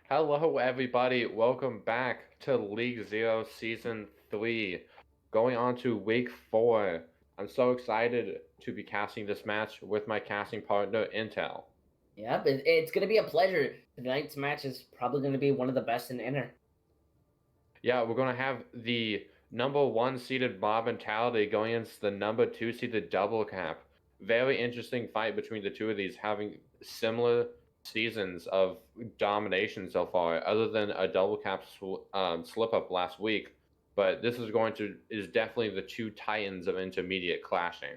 Hello, everybody. Welcome back to League Zero Season 3. Going on to Week 4. I'm so excited to be casting this match with my casting partner, Intel. Yeah, but it's going to be a pleasure. Tonight's match is probably going to be one of the best in Inner. Yeah, we're going to have the number 1 seeded Mob Mentality going against the number 2 seeded Double Cap. Very interesting fight between the two of these, having similar seasons of domination so far, other than a Double Cap slip up last week. But this is definitely the two titans of intermediate clashing.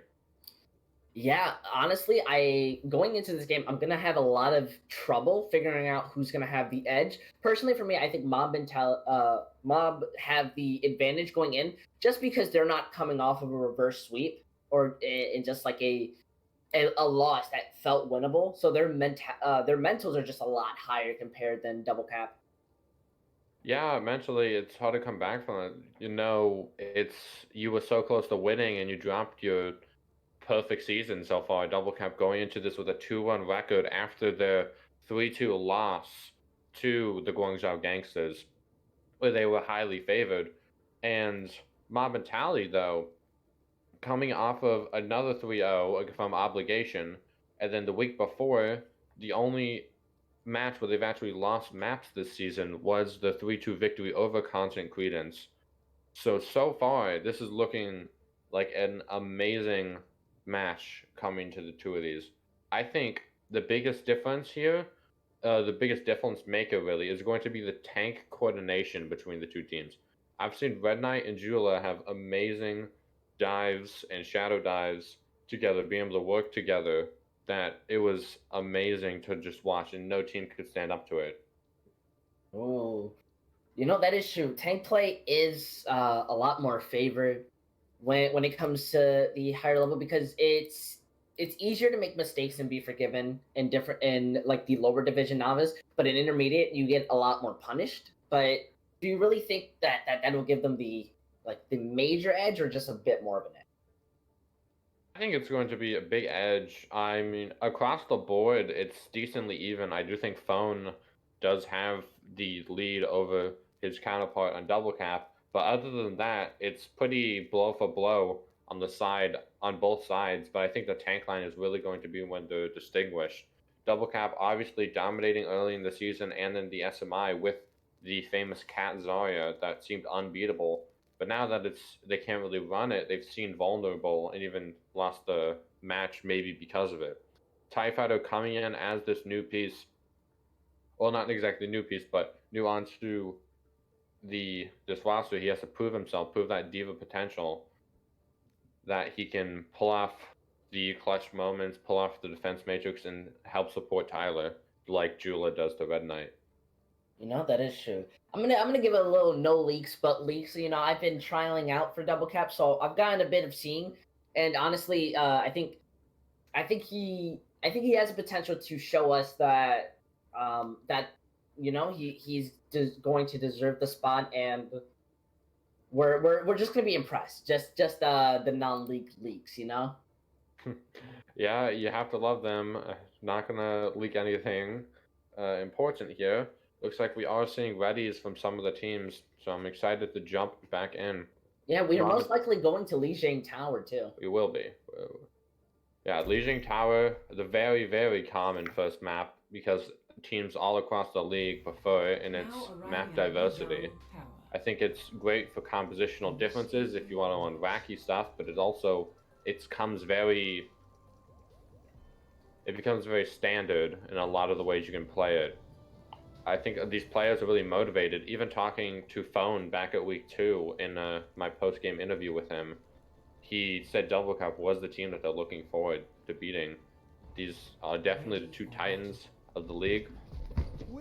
Yeah, honestly, I going into this game, I'm gonna have a lot of trouble figuring out who's gonna have the edge. Personally, for me, I think Mob have the advantage going in just because they're not coming off of a reverse sweep or in just like a loss that felt winnable. So their mentals are just a lot higher compared than Double Cap. Yeah, mentally, it's hard to come back from it. You were so close to winning and you dropped your perfect season so far. Double Cap going into this with a 2-1 record after their 3-2 loss to the Guangzhou Gangsters, where they were highly favored. And Mob Mentality, though, coming off of another 3-0 from Obligation, and then the week before, the only match where they've actually lost maps this season was the 3-2 victory over Constant Credence. So far, this is looking like an amazing match coming to the two of these. I think the biggest difference here, the biggest difference maker really, is going to be the tank coordination between the two teams. I've seen Red Knight and Jula have amazing dives and shadow dives together, being able to work together, that it was amazing to just watch, and no team could stand up to it. Oh, that is true. Tank play is a lot more favored when it comes to the higher level because it's easier to make mistakes and be forgiven in like the lower division novice, but in intermediate you get a lot more punished. But do you really think that will give them the major edge or just a bit more of an edge? I think it's going to be a big edge. I mean, across the board, it's decently even. I do think Phone does have the lead over his counterpart on Double Cap, but other than that, it's pretty blow for blow on both sides. But I think the tank line is really going to be when they're distinguished. Double Cap obviously dominating early in the season and in the SMI with the famous Cat Zarya that seemed unbeatable. But now that they can't really run it, they've seen vulnerable and even lost the match maybe because of it. TIE Fighter coming in as this new piece, well, not exactly new piece, but new onto this roster. He has to prove himself, prove that diva potential, that he can pull off the clutch moments, pull off the defense matrix, and help support Tyler like Jula does to Red Knight. That is true. I'm gonna give it a little no leaks, but leaks. I've been trialing out for Double Cap, so I've gotten a bit of seeing, and honestly, I think he has the potential to show us that he's going to deserve the spot, and we're just gonna be impressed. Just the non-leaked leaks. Yeah, you have to love them. Not gonna leak anything important here. Looks like we are seeing readies from some of the teams, so I'm excited to jump back in. Yeah, we are Robin, most likely going to Lijiang Tower too. we will be. Yeah, Lijiang Tower, the very, very common first map because teams all across the league prefer it in its map diversity. I think it's great for compositional differences if you want to run wacky stuff, but it becomes very standard in a lot of the ways you can play it. I think these players are really motivated. Even talking to Phone back at week 2 in my post-game interview with him, he said Double Cup was the team that they're looking forward to beating. These are definitely the two titans of the league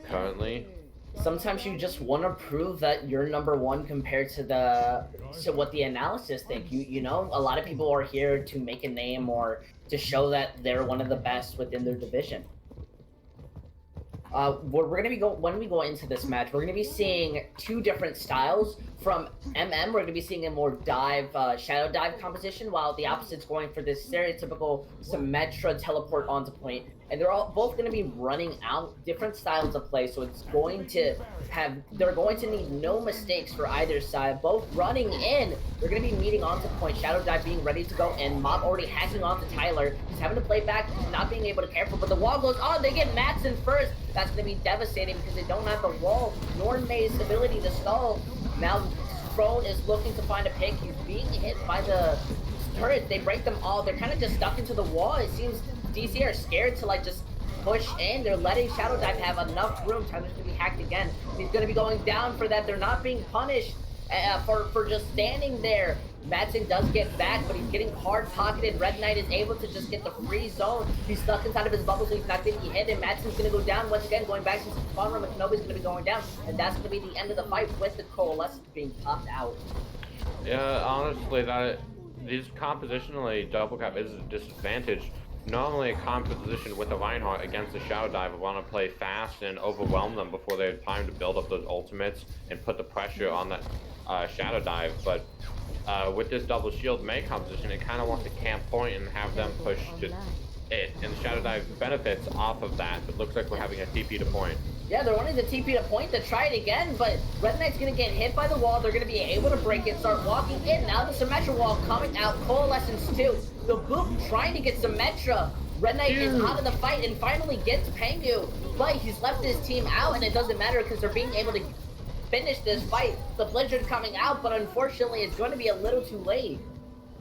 currently. Sometimes you just want to prove that you're number one compared to what the analysis think. A lot of people are here to make a name or to show that they're one of the best within their division. We're gonna be when we go into this match, we're gonna be seeing two different styles. From We're gonna be seeing a more shadow dive composition, while the opposite's going for this stereotypical Symmetra teleport onto point and they're all both going to be running out different styles of play. So it's going to they're going to need no mistakes for either side. Both running in, they're going to be meeting onto point. Shadow Dive being ready to go in. Mob already hacking onto Tyler. He's having to play back, not being able to care for. But the wall goes on. They get Matson first. That's going to be devastating because they don't have the wall nor May's ability to stall. Now Throne is looking to find a pick. He's being hit by the turret. They break them all. They're kind of just stuck into the wall. It seems DC are scared to like just push in. They're letting Shadow Dive have enough room. Tyler's gonna be hacked again. He's gonna be going down for that. They're not being punished for just standing there. Madsen does get back, but he's getting hard pocketed. Red Knight is able to just get the free zone. He's stuck inside of his bubble, so he's not getting hit. And Madsen's gonna go down once again, going back to the spawn room, and Kenobi's gonna be going down. And that's gonna be the end of the fight with the Coalescence being popped out. Yeah, honestly, these compositionally double cap is a disadvantage. Normally a composition with a Reinhardt against the Shadow Dive would want to play fast and overwhelm them before they have time to build up those ultimates and put the pressure on that Shadow Dive, but with this double shield Mei composition, it kind of wants to camp point and have them push just it, and the Shadow Dive benefits off of that. It looks like we're having a TP to point. Yeah, they're wanting the TP to point to try it again, but Red Knight's gonna get hit by the wall. They're gonna be able to break it, start walking in. Now the Symmetra wall coming out, Coalescence too. The Boop trying to get Symmetra. Red Knight is out of the fight and finally gets Pengu, but he's left his team out, and it doesn't matter because they're being able to finish this fight. The Blizzard coming out, but unfortunately it's going to be a little too late.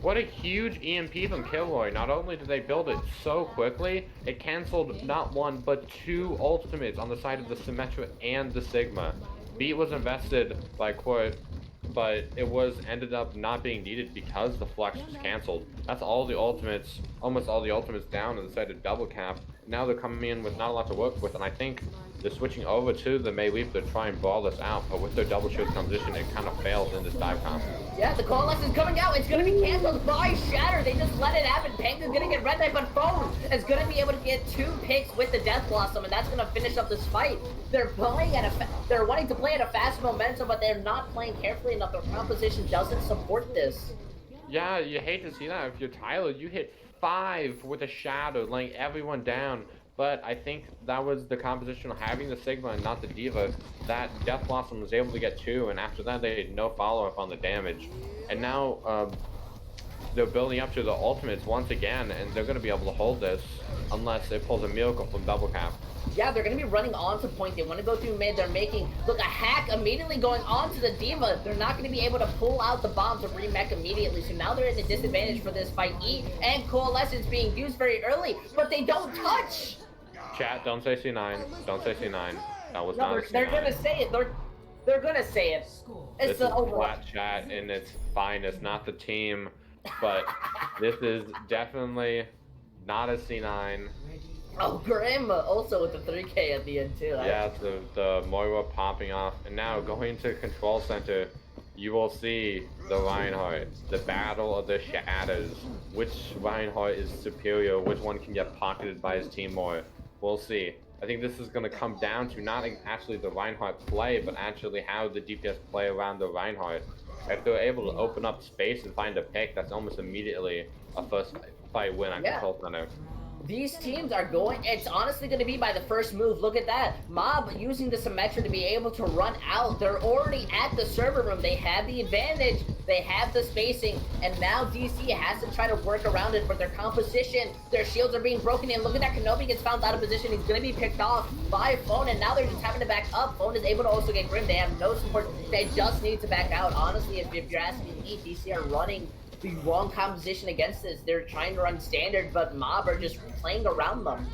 What a huge EMP from Kilroy. Not only did they build it so quickly, it canceled not one, but two ultimates on the side of the Symmetra and the Sigma. Beat was invested by Quart, but it ended up not being needed because the Flex was canceled. That's all the ultimates, almost all the ultimates down on the side of double cap. Now they're coming in with not a lot to work with, and I think they're switching over to the Mei Leaf to try and ball this out, but with their double shield composition, it kind of fails in this dive comp. Yeah, the Coalescence is coming out. It's going to be canceled by Shatter. They just let it happen. Peng is going to get Red Knight, but Phone is going to be able to get 2 picks with the Death Blossom, and that's going to finish up this fight. They're wanting to play at a fast momentum, but they're not playing carefully enough. Their composition doesn't support this. Yeah, you hate to see that. If you're Tyler, you hit 5 with a Shadow, laying everyone down. But I think that was the composition of having the Sigma and not the D.Va. That Death Blossom was able to get 2, and after that they had no follow-up on the damage. And now they're building up to the ultimates once again, and they're going to be able to hold this unless it pulls a miracle from double cap. Yeah, they're going to be running onto point. They want to go through mid. They're making, look, a hack immediately going onto the D.Va. They're not going to be able to pull out the bombs of remech immediately. So now they're at a disadvantage for this fight. E and Coalescence being used very early, but they don't touch. Chat, don't say C9. Don't say C9. That was not a C9. They're going to say it. They're going to say it. It's this is flat chat in its finest, not the team, but this is definitely not a C9. Oh, Grim also with the 3K at the end too. Yeah, the Moira popping off, and now going to Control Center, you will see the Reinhardt, the battle of the shadows. Which Reinhardt is superior? Which one can get pocketed by his team more? We'll see. I think this is going to come down to not actually the Reinhardt play, but actually how the DPS play around the Reinhardt. If they're able to open up space and find a pick, that's almost immediately a first fight win on Control Center. These teams are going, it's honestly going to be by the first move. Look at that. Mob using the Symmetra to be able to run out. They're already at the server room. They have the advantage. They have the spacing. And now DC has to try to work around it. But their composition, their shields are being broken in. Look at that. Kenobi gets found out of position. He's going to be picked off by Phone. And now they're just having to back up. Phone is able to also get Grim. They have no support. They just need to back out. Honestly, if you're asking me, DC are running the wrong composition against this. They're trying to run standard, but Mob are just playing around them.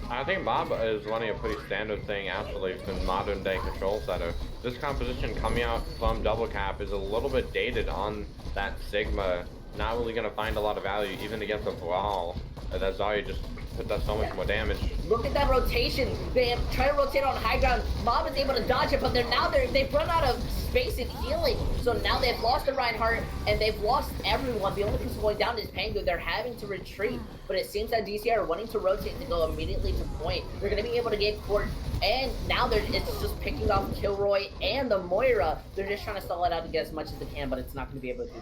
I think Mob is running a pretty standard thing actually in modern day Control Center. This composition coming out from double cap is a little bit dated on that Sigma. Not really going to find a lot of value even against a Brawl. That Zarya just put that so much more damage. Look at that rotation. They try to rotate on high ground. Mob is able to dodge it, but they've run out of space and healing. So now they've lost the Reinhardt and they've lost everyone. The only person going down is Pengu. They're having to retreat, but it seems that DC are wanting to rotate to go immediately to point. They're going to be able to get Court, and now it's just picking off Kilroy and the Moira. They're just trying to stall it out to get as much as they can, but it's not going to be able to do.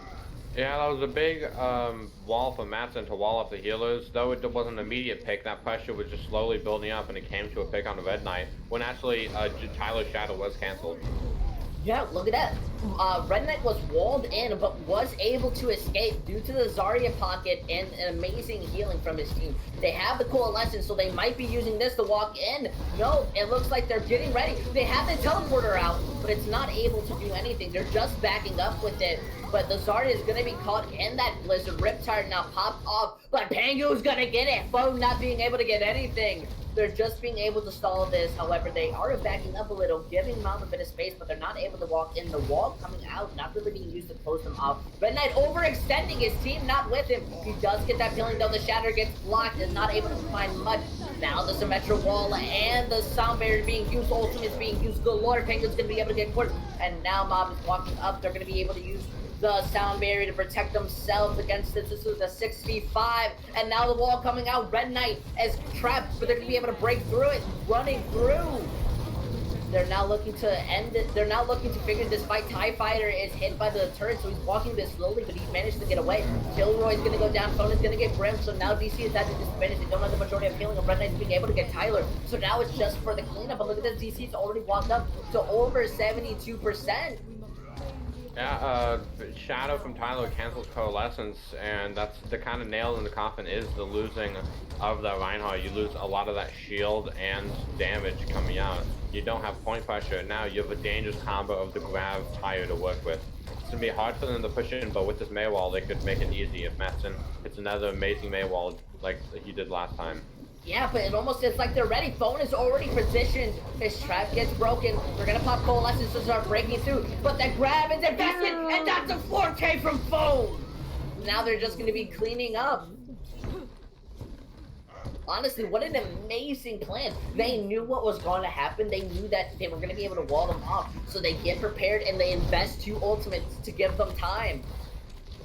Yeah, that was a big wall for Matson to wall off the healers. Though it wasn't an immediate pick, that pressure was just slowly building up, and it came to a pick on the Red Knight when actually Tyler's Shadow was canceled. Yeah, look at that. Red Knight was walled in, but was able to escape due to the Zarya pocket and an amazing healing from his team. They have the Coalescence, so they might be using this to walk in. No, it looks like they're getting ready. They have the teleporter out, but it's not able to do anything. They're just backing up with it. But the Zarya is going to be caught in that Blizzard. Riptide now popped off, but Pangu's going to get it. Foe not being able to get anything. They're just being able to stall this. However, they are backing up a little, giving Mom a bit of space, but they're not able to walk in. The wall coming out, not really being used to close them off. Red Knight overextending his team, not with him. He does get that feeling, though. The Shatter gets blocked and not able to find much. Now the Symmetra wall and the Sound Barrier being used. Ultimate is being used galore. Penguin's going to be able to get caught. And now Mob is walking up. They're going to be able to use the Sound Barrier to protect themselves against this. This is a 6v5, and now the wall coming out. Red Knight is trapped, but they're gonna be able to break through it, running through. They're now looking to end it. They're now looking to figure this fight. TIE Fighter is hit by the turret, so he's walking this slowly, but he managed to get away. Kilroy's gonna go down, Phone is gonna get Grim, so now DC is at the disadvantage. They don't have the majority of healing, and Red Knight's being able to get Tyler. So now it's just for the cleanup, but look at this, DC's already walked up to over 72%. Yeah, Shadow from Tyler cancels Coalescence, and that's the kind of nail in the coffin is the losing of the Reinhardt. You lose a lot of that shield and damage coming out. You don't have point pressure. Now you have a dangerous combo of the Grav Tire to work with. It's going to be hard for them to push in, but with this Mei wall, they could make it easy if Matson hits another amazing Mei wall like he did last time. Yeah, but it almost is like they're ready. Phone is already positioned. His trap gets broken. They're gonna pop Coalescence to start breaking through. But that grab is invested, and that's a 4K from Phone. Now they're just gonna be cleaning up. Honestly, what an amazing plan. They knew what was going to happen. They knew that they were going to be able to wall them off. So they get prepared and they invest 2 ultimates to give them time.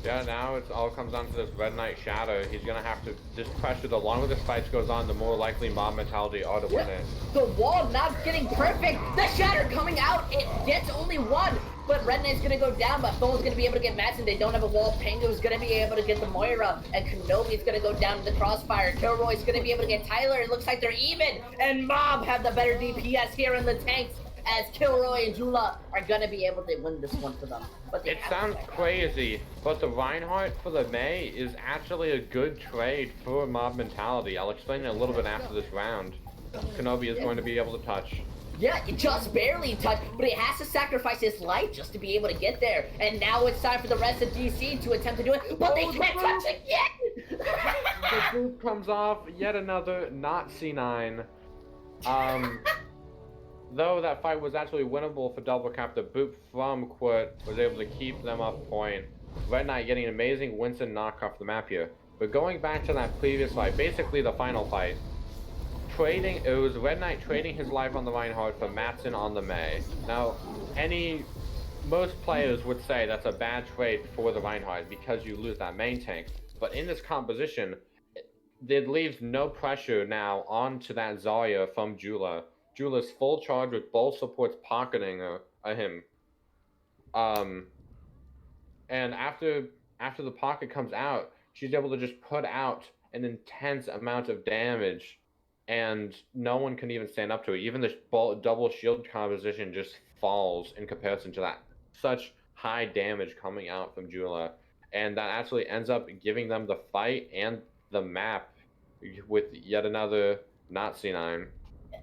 Yeah, now it all comes down to this Red Knight Shadow. He's gonna have to just pressure. The longer this fight goes on, the more likely Mob Mentality are to win it. The wall not getting perfect. The Shatter coming out. It gets only 1. But Red Knight's gonna go down, but Phone's gonna be able to get Matson. They don't have a wall. Pango's gonna be able to get the Moira, and Kenobi's gonna go down to the Crossfire. Kilroy's gonna be able to get Tyler. It looks like they're even, and Mob have the better DPS here in the tanks, as Kilroy and Jula are gonna be able to win this one for them. But it sounds crazy, but the Reinhardt for the Mei is actually a good trade for Mob Mentality. I'll explain it a little bit after this round. Kenobi is going to be able to touch. Yeah, it just barely touched, but he has to sacrifice his life just to be able to get there. And now it's time for the rest of DC to attempt to do it, but they can't touch it yet! The group comes off, yet another not C9. Though that fight was actually winnable for Double Cap, the boot from Quit was able to keep them off point. Red Knight getting an amazing Winston knock off the map here. But going back to that previous fight, basically the final fight, it was Red Knight trading his life on the Reinhardt for Matson on the Mei. Now, most players would say that's a bad trade for the Reinhardt because you lose that main tank. But in this composition, it leaves no pressure now onto that Zarya from Jula. Jula's full charge with both supports pocketing him. And after the pocket comes out, she's able to just put out an intense amount of damage, and no one can even stand up to it. Even the double shield composition just falls in comparison to that. Such high damage coming out from Jula, and that actually ends up giving them the fight and the map with yet another not C9.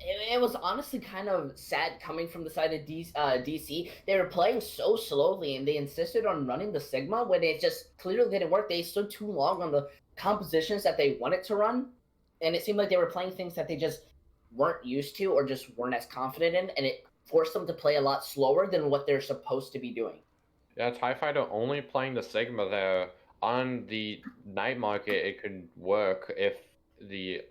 It was honestly kind of sad coming from the side of DC. They were playing so slowly, and they insisted on running the Sigma when it just clearly didn't work. They stood too long on the compositions that they wanted to run, and it seemed like they were playing things that they just weren't used to or just weren't as confident in, and it forced them to play a lot slower than what they're supposed to be doing. Yeah, TIE Fighter only playing the Sigma there. On the night market, it could work if you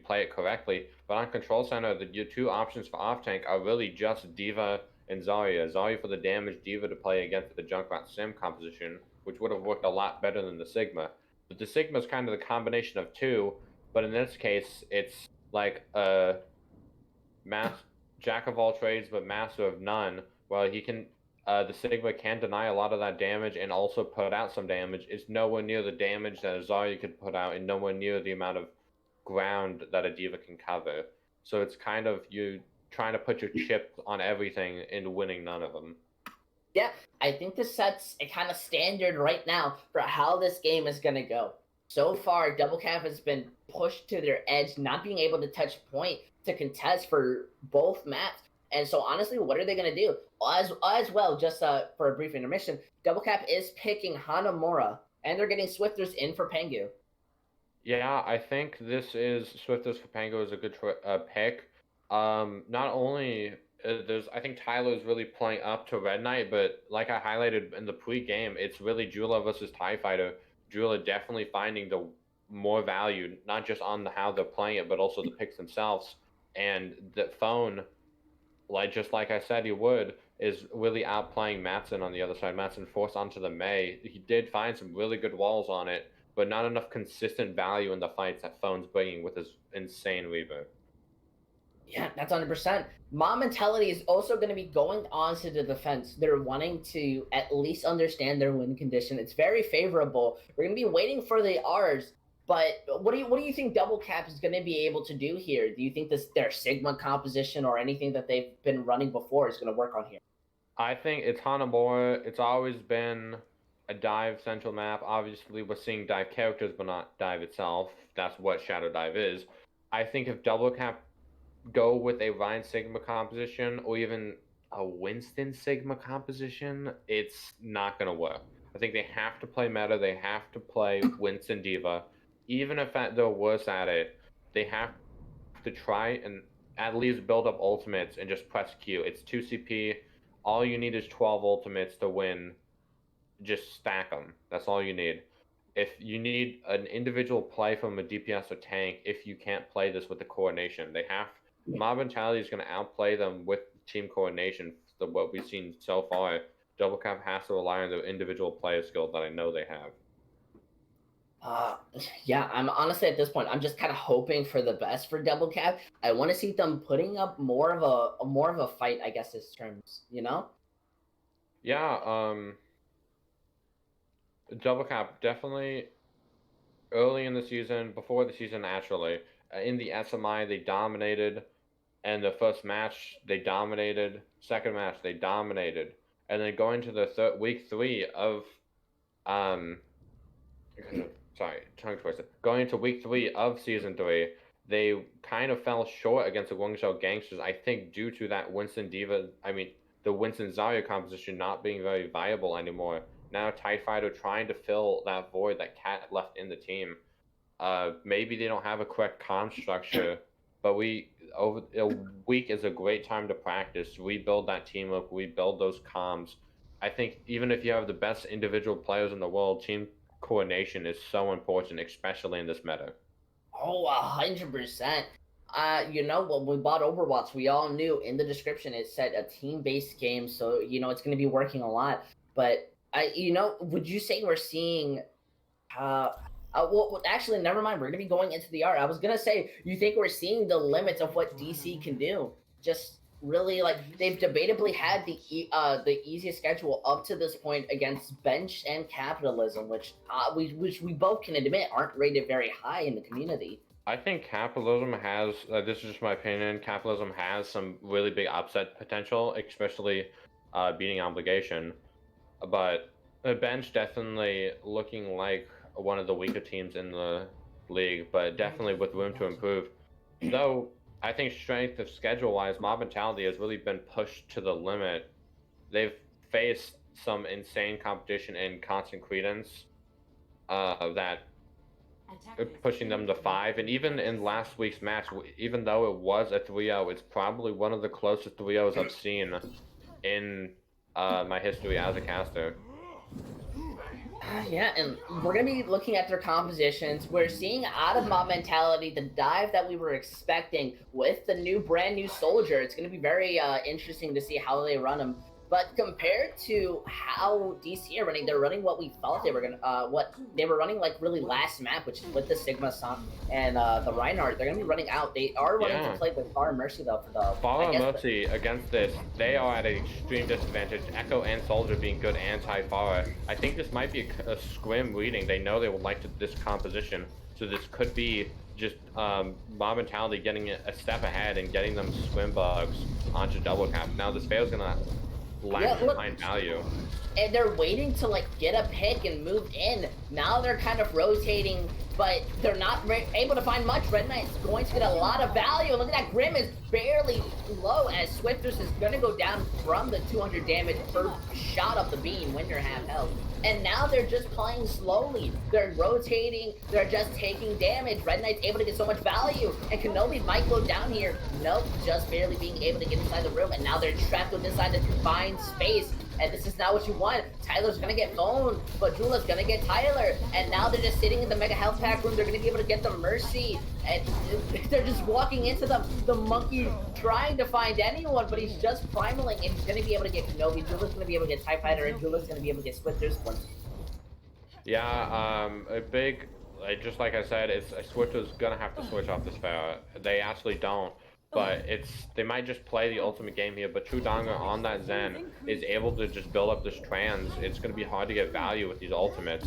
play it correctly. But on Control Center, your 2 options for off tank are really just D.Va and Zarya. Zarya for the damage, D.Va to play against the Junkrat Sim composition, which would have worked a lot better than the Sigma. But the Sigma is kind of the combination of 2, but in this case, it's like a jack of all trades but master of none. Well, he can The Sigma can deny a lot of that damage and also put out some damage. It's nowhere near the damage that a Zarya could put out, and nowhere near the amount of ground that a D.Va can cover. So it's kind of you trying to put your chip on everything and winning none of them. Yeah, I think this sets a kind of standard right now for how this game is going to go. So far, Double Cap has been pushed to their edge, not being able to touch point to contest for both maps. And so, honestly, what are they going to do? As well, just for a brief intermission, Double Cap is picking Hanamura, and they're getting Swifters in for Pengu. Yeah, I think this is Swifters for Pango is a good pick. Not only I think Tyler's really playing up to Red Knight, but like I highlighted in the pre-game, it's really Jula versus TIE Fighter. Jula definitely finding the more value, not just on how they're playing it, but also the picks themselves. And the phone, just like I said he would, is really outplaying Matson on the other side. Matson forced onto the Mei. He did find some really good walls on it, but not enough consistent value in the fights that Phone's bringing with his insane Reaver. Yeah, that's 100%. Mom mentality is also going to be going on to the defense. They're wanting to at least understand their win condition. It's very favorable. We're going to be waiting for the R's. But what do you think Double Cap is going to be able to do here? Do you think their Sigma composition or anything that they've been running before is going to work on here? I think it's Hanamura. It's always been a dive central map. Obviously, we're seeing dive characters, but not dive itself. That's what Shadow Dive is. I think if Double Cap go with a Ryan Sigma composition or even a Winston Sigma composition, it's not going to work. I think they have to play meta. They have to play Winston D.Va. Even if they're worse at it, they have to try and at least build up ultimates and just press Q. It's 2 CP. All you need is 12 ultimates to win. Just stack them. That's all you need. If you need an individual play from a DPS or tank, if you can't play this with the coordination, Mob Mentality is going to outplay them with team coordination. What we've seen so far, Double Cap has to rely on the individual player skill that I know they have. Yeah, I'm honestly at this point, I'm just kind of hoping for the best for Double Cap. I want to see them putting up more of a fight, I guess, is terms, you know? Yeah, Double Cap definitely early in the season, before the season actually, in the SMI they dominated, and the first match they dominated, second match they dominated, and then going to the week 3 of sorry, tongue twister. Going into week 3 of season 3, they kind of fell short against the Guangzhou Gangsters. I think due to that the Winston Zarya composition not being very viable anymore. Now TIE Fighter trying to fill that void that Cat left in the team. Maybe they don't have a correct comm structure, but a week is a great time to practice. Rebuild that team up, rebuild those comms. I think even if you have the best individual players in the world, team coordination is so important, especially in this meta. Oh, 100%. When we bought Overwatch, we all knew in the description it said a team-based game, so it's going to be working a lot. But would you say we're seeing? Well, actually, never mind. We're going to be going into the R. I was going to say, you think we're seeing the limits of what DC can do? Just really, they've debatably had the easiest schedule up to this point against Bench and Capitalism, which we both can admit aren't rated very high in the community. I think Capitalism has, this is just my opinion, Capitalism has some really big upset potential, especially beating Obligation. But Bench definitely looking like one of the weaker teams in the league, but definitely with room to improve. Though I think strength of schedule-wise, Mob Mentality has really been pushed to the limit. They've faced some insane competition in Constant Credence that pushing them to 5. And even in last week's match, even though it was a 3-0, it's probably one of the closest 3-0s I've seen in my history as a caster. Yeah, and we're going to be looking at their compositions. We're seeing out of Mob Mentality the dive that we were expecting with the brand new Soldier. It's going to be very interesting to see how they run them. But compared to how DC are running, they're running what we thought they were gonna, what they were running like really last map, which is with the Sigma Song and the Reinhardt. They're gonna be running out. They are running to Yeah. play the Far Mercy though for the. I Follow guess Mercy against this, they are at an extreme disadvantage. Echo and Soldier being good anti-Fara. I think this might be a scrim reading. They know they would like this composition, so this could be just Mob Mentality getting a step ahead and getting them swim bugs onto double cap. Now this fail's gonna lack behind value. And they're waiting to like get a pick and move in. Now they're kind of rotating, but they're not able to find much. Red Knight's going to get a lot of value. Look at that, Grim is barely low as Swifters is going to go down from the 200 damage per shot of the beam when you're half health. And now they're just playing slowly. They're rotating. They're just taking damage. Red Knight's able to get so much value. And Kenobi might go down here. Nope, just barely being able to get inside the room. And now they're trapped inside the confined space. And this is not what you want. Tyler's gonna get phoned, but Jula's gonna get Tyler. And now they're just sitting in the Mega Health Pack room. They're gonna be able to get the Mercy. And they're just walking into them. The Monkey trying to find anyone, but he's just primaling, and he's gonna be able to get Kenobi. Jula's gonna be able to get TIE Fighter, and Jula's gonna be able to get Swifters once. Yeah, a big, just like I said, it's Switcher's gonna have to switch off this Pharah. They actually don't. But they might just play the ultimate game here, but True Donger on that Zen is able to just build up this trans. It's going to be hard to get value with these ultimates.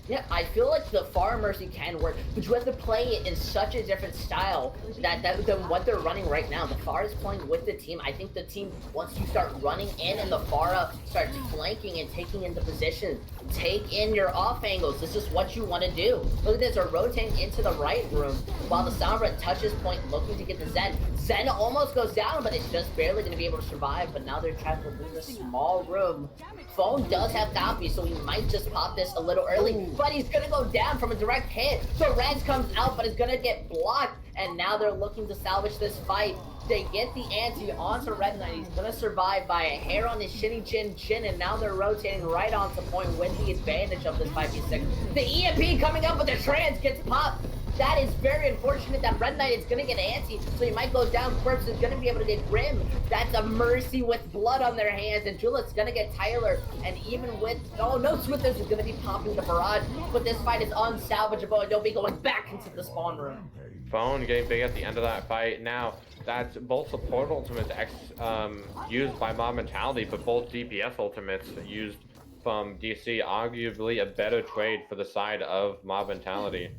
Yeah, I feel like the Far Mercy can work, but you have to play it in such a different style than what they're running right now. The Far is playing with the team. I think the team, once you start running in and the Pharah starts flanking and taking into position, take in your off angles. This is what you want to do. Look at this, they're rotating into the right room while the Sombra touches point looking to get the Zen. Zen almost goes down, but it's just barely going to be able to survive, but now they're trapped within this small room. Phone does have copy, so he might just pop this a little early, but he's gonna go down from a direct hit. So Rez comes out, but is gonna get blocked, and now they're looking to salvage this fight. They get the anti onto Red Knight. He's gonna survive by a hair on his shinny chin, and now they're rotating right onto point with the advantage of this 5v6. The EMP coming up, but the trans gets popped. That is very unfortunate that Red Knight is going to get anti, so he might go down. Corpse is going to be able to get Grim. That's a Mercy with blood on their hands, and Juliet's going to get Tyler. And even with, oh no, Swithers is going to be popping the barrage, but this fight is unsalvageable, and they'll be going back into the spawn room. Phone getting big at the end of that fight. Now, that's both support ultimates used by Mob Mentality, but both DPS ultimates used from DC, arguably a better trade for the side of Mob Mentality.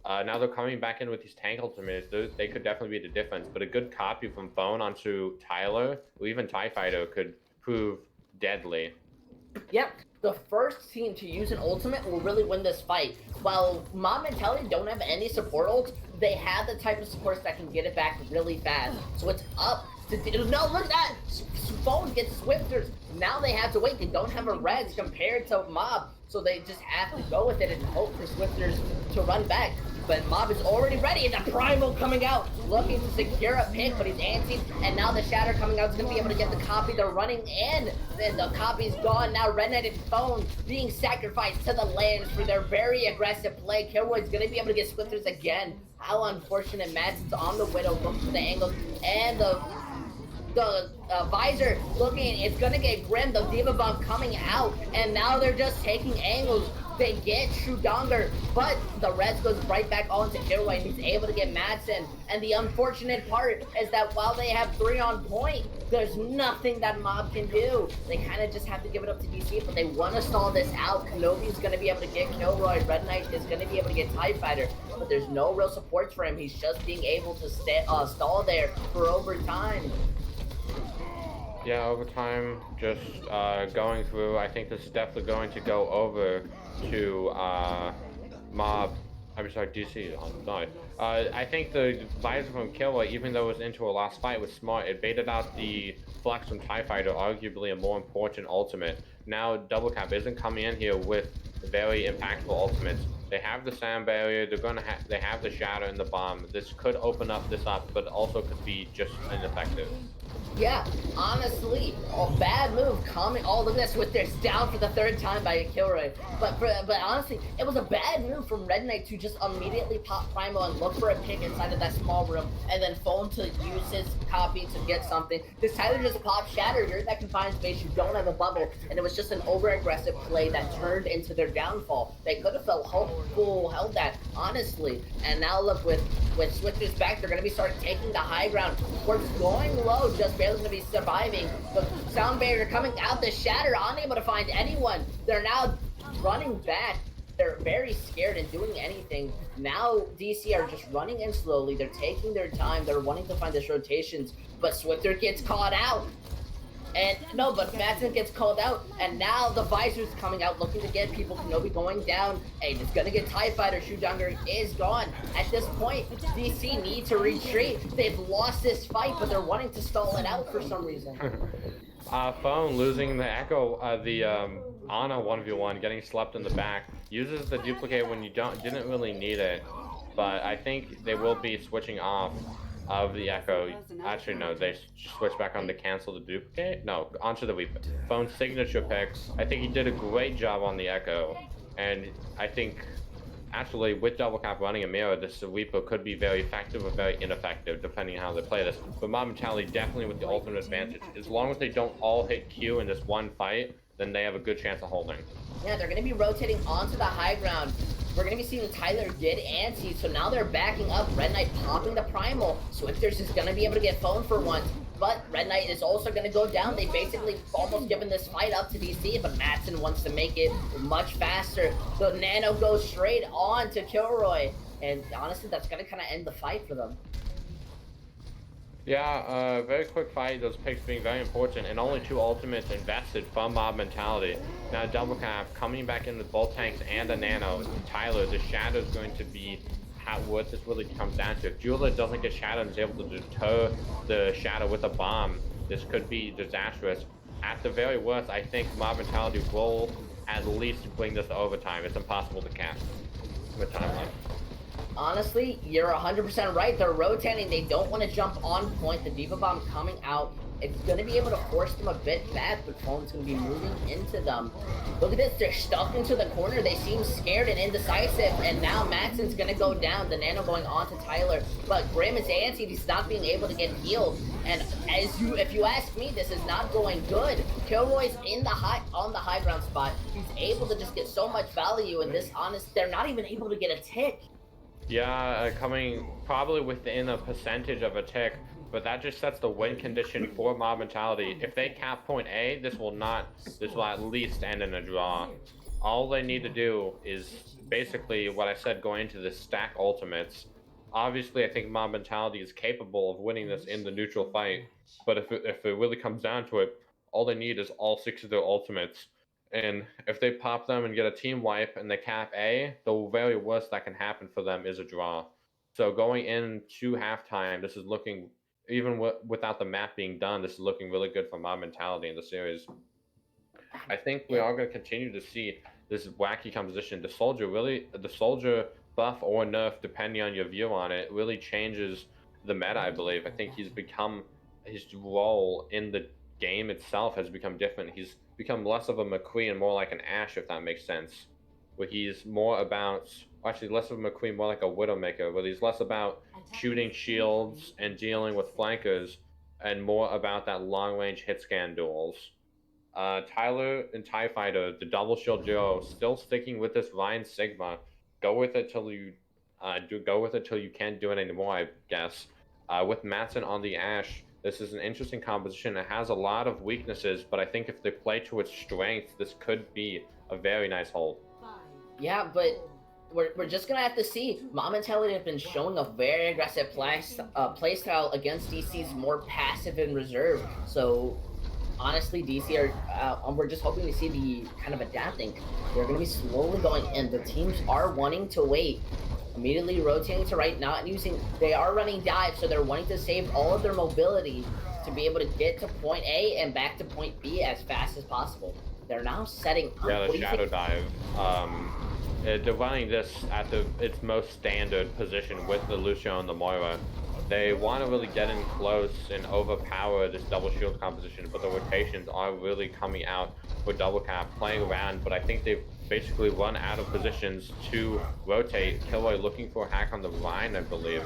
Now they're coming back in with these tank ultimates. They could definitely be the difference, but a good copy from Phone onto Tyler, or even TIE Fighter, could prove deadly. Yep, the first team to use an ultimate will really win this fight. While Mob Mentality don't have any support ults, they have the type of supports that can get it back really fast. So it's up to... No, look at that! Phone gets Swifters. Now they have to wait. They don't have a Reds compared to Mob, so they just have to go with it and hope for Swifters to run back. But Mob is already ready, and the Primal coming out, looking to secure a pick, but he's anti, and now the Shatter coming out is going to be able to get the copy. They're running in, and the copy's gone. Now Red Knight and Phone being sacrificed to the lands for their very aggressive play. Kilroy's going to be able to get Swifters again. How unfortunate. Madsen's on the Widow, looking for the angles, and the Visor looking, it's gonna get Grim, the Diva Bomb coming out, and now they're just taking angles. They get True Donger, but the Reds goes right back on to Kilroy, and he's able to get Madsen. And the unfortunate part is that while they have 3 on point, there's nothing that Mob can do. They kind of just have to give it up to DC, but they want to stall this out. Kenobi's going to be able to get Kilroy. Red Knight is going to be able to get TIE Fighter, but there's no real supports for him. He's just being able to stall there for overtime. Yeah, overtime, just going through. I think this is definitely going to go over to Mob. I'm sorry, DC. I'm sorry. I think the visor from Killer, even though it was into a last fight, was smart. It baited out the flex from TIE Fighter, arguably a more important ultimate. Now Double Cap isn't coming in here with very impactful ultimates. They have the Sand Barrier. They have the Shatter and the Bomb. This could open up this up, but also could be just ineffective. Yeah, Honestly, a bad move coming. Oh, look at this with this down for the third time by Kilroy. But honestly, it was a bad move from Red Knight to just immediately pop Primo and look for a pick inside of that small room, and then phone to use his copy to get something. This Tyler just popped Shatter. You're in that confined space. You don't have a bubble, and it was just an over-aggressive play that turned into their downfall. They could have held that honestly. And now look with Switchers back, they're gonna be starting taking the high ground. We're going low, just barely gonna be surviving. The sound barrier coming out, the Shatter unable to find anyone. They're now running back. They're very scared and doing anything. Now DC are just running in slowly. They're taking their time. They're wanting to find this rotations, but Swifter gets caught out. And no, but Madsen gets called out, and now the Visor's coming out looking to get people. Kenobi going down, and it's gonna get TIE Fighter. Shujonger is gone. At this point, DC need to retreat. They've lost this fight, but they're wanting to stall it out for some reason. Phone losing the Echo, Ana 1v1, getting slept in the back, uses the duplicate when you didn't really need it, but I think they will be switching off of the Echo. Actually, no, they switch back on to cancel the duplicate. No, onto the Weep. Phone's signature picks. I think he did a great job on the Echo, and I think actually with double cap running a mirror, this Weepo could be very effective or very ineffective depending on how they play this. But Mob Mentality definitely with the ultimate advantage. As long as they don't all hit Q in this one fight, then they have a good chance of holding. Yeah, they're going to be rotating onto the high ground. We're going to be seeing Tyler get anti, so now they're backing up. Red Knight popping the Primal. Swifters is going to be able to get phone for once, but Red Knight is also going to go down. They basically almost given this fight up to DC, but Madsen wants to make it much faster. So Nano goes straight on to Kilroy, and honestly, that's going to kind of end the fight for them. Yeah, very quick fight, those picks being very important, and only 2 ultimates invested from Mob Mentality. Now double cap coming back in with both tanks and a nano. Tyler, the Shadow is going to be what this really comes down to. If Jula doesn't get Shadow and is able to deter the Shadow with a bomb, this could be disastrous. At the very worst, I think Mob Mentality will at least bring this to overtime. It's impossible to cap with time left. Honestly, you're 100% right. They're rotating. They don't want to jump on point. The Diva Bomb coming out. It's going to be able to force them a bit back, but Phone's going to be moving into them. Look at this. They're stuck into the corner. They seem scared and indecisive, and now Madsen's going to go down. The Nano going on to Tyler, but Grim is anti. He's not being able to get healed. And if you ask me, this is not going good. Kilroy's on the high ground spot. He's able to just get so much value, and this honest, they're not even able to get a tick. Yeah, coming probably within a percentage of a tick, but that just sets the win condition for Mob Mentality. If they cap point A, this will at least end in a draw. All they need to do is basically what I said going into this, stack ultimates. Obviously, I think Mob Mentality is capable of winning this in the neutral fight, but if it really comes down to it, all they need is all 6 of their ultimates. And if they pop them and get a team wipe and they cap A, the very worst that can happen for them is a draw. So going into halftime, this is looking, even without the map being done, this is looking really good for Mob Mentality in the series. I think we are going to continue to see this wacky composition. The Soldier buff or nerf, depending on your view on it, really changes the meta, I believe. I think his role in the game itself has become different. He's become less of a McQueen and more like an Ashe, if that makes sense. Where he's more about, actually less of a McQueen, more like a Widowmaker, where he's less about shooting shields and dealing with flankers, and more about that long-range hit-scan duels. Tyler and TIE Fighter, the double shield duo, still sticking with this Ryan Sigma. Go with it till you can't do it anymore, I guess. With Madsen on the Ashe, this is an interesting composition. It has a lot of weaknesses, but I think if they play to its strength, this could be a very nice hold. Yeah, but we're just gonna have to see. Mob Mentality has been showing a very aggressive playstyle against DC's more passive and reserve. So honestly, DC we're just hoping to see the kind of adapting. They're gonna be slowly going in. The teams are wanting to wait. Immediately rotating to right, not using, they are running dives, so they're wanting to save all of their mobility to be able to get to point A and back to point B as fast as possible. They're now setting up. Yeah, the Shadow Dive. They're running this at its most standard position with the Lucio and the Moira. They want to really get in close and overpower this double shield composition, but the rotations are really coming out for double cap, playing around. But I think they've basically run out of positions to rotate. Kilroy looking for a hack on the Rhine, I believe.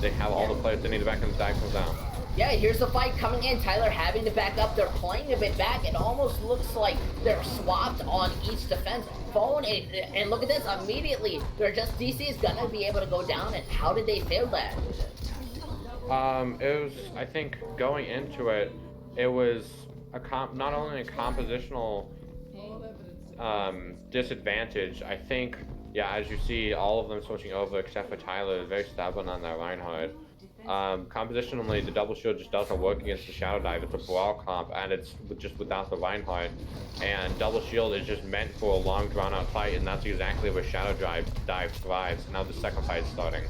They have all the players they need to back, and the dive comes down. Yeah, here's the fight coming in. Tyler having to back up. They're playing a bit back. It almost looks like they're swapped on each defense. Phone, and look at this. Immediately, they're just, DC is going to be able to go down. And how did they fail that? It was, I think, going into it, it was not only a compositional disadvantage. I think, yeah, as you see, all of them switching over except for Tyler, very stubborn on that Reinhardt. Compositionally, the double shield just doesn't work against the Shadow Dive. It's a brawl comp, and it's just without the Reinhardt. And double shield is just meant for a long, drawn-out fight, and that's exactly where Shadow Dive thrives. Now the second fight is starting.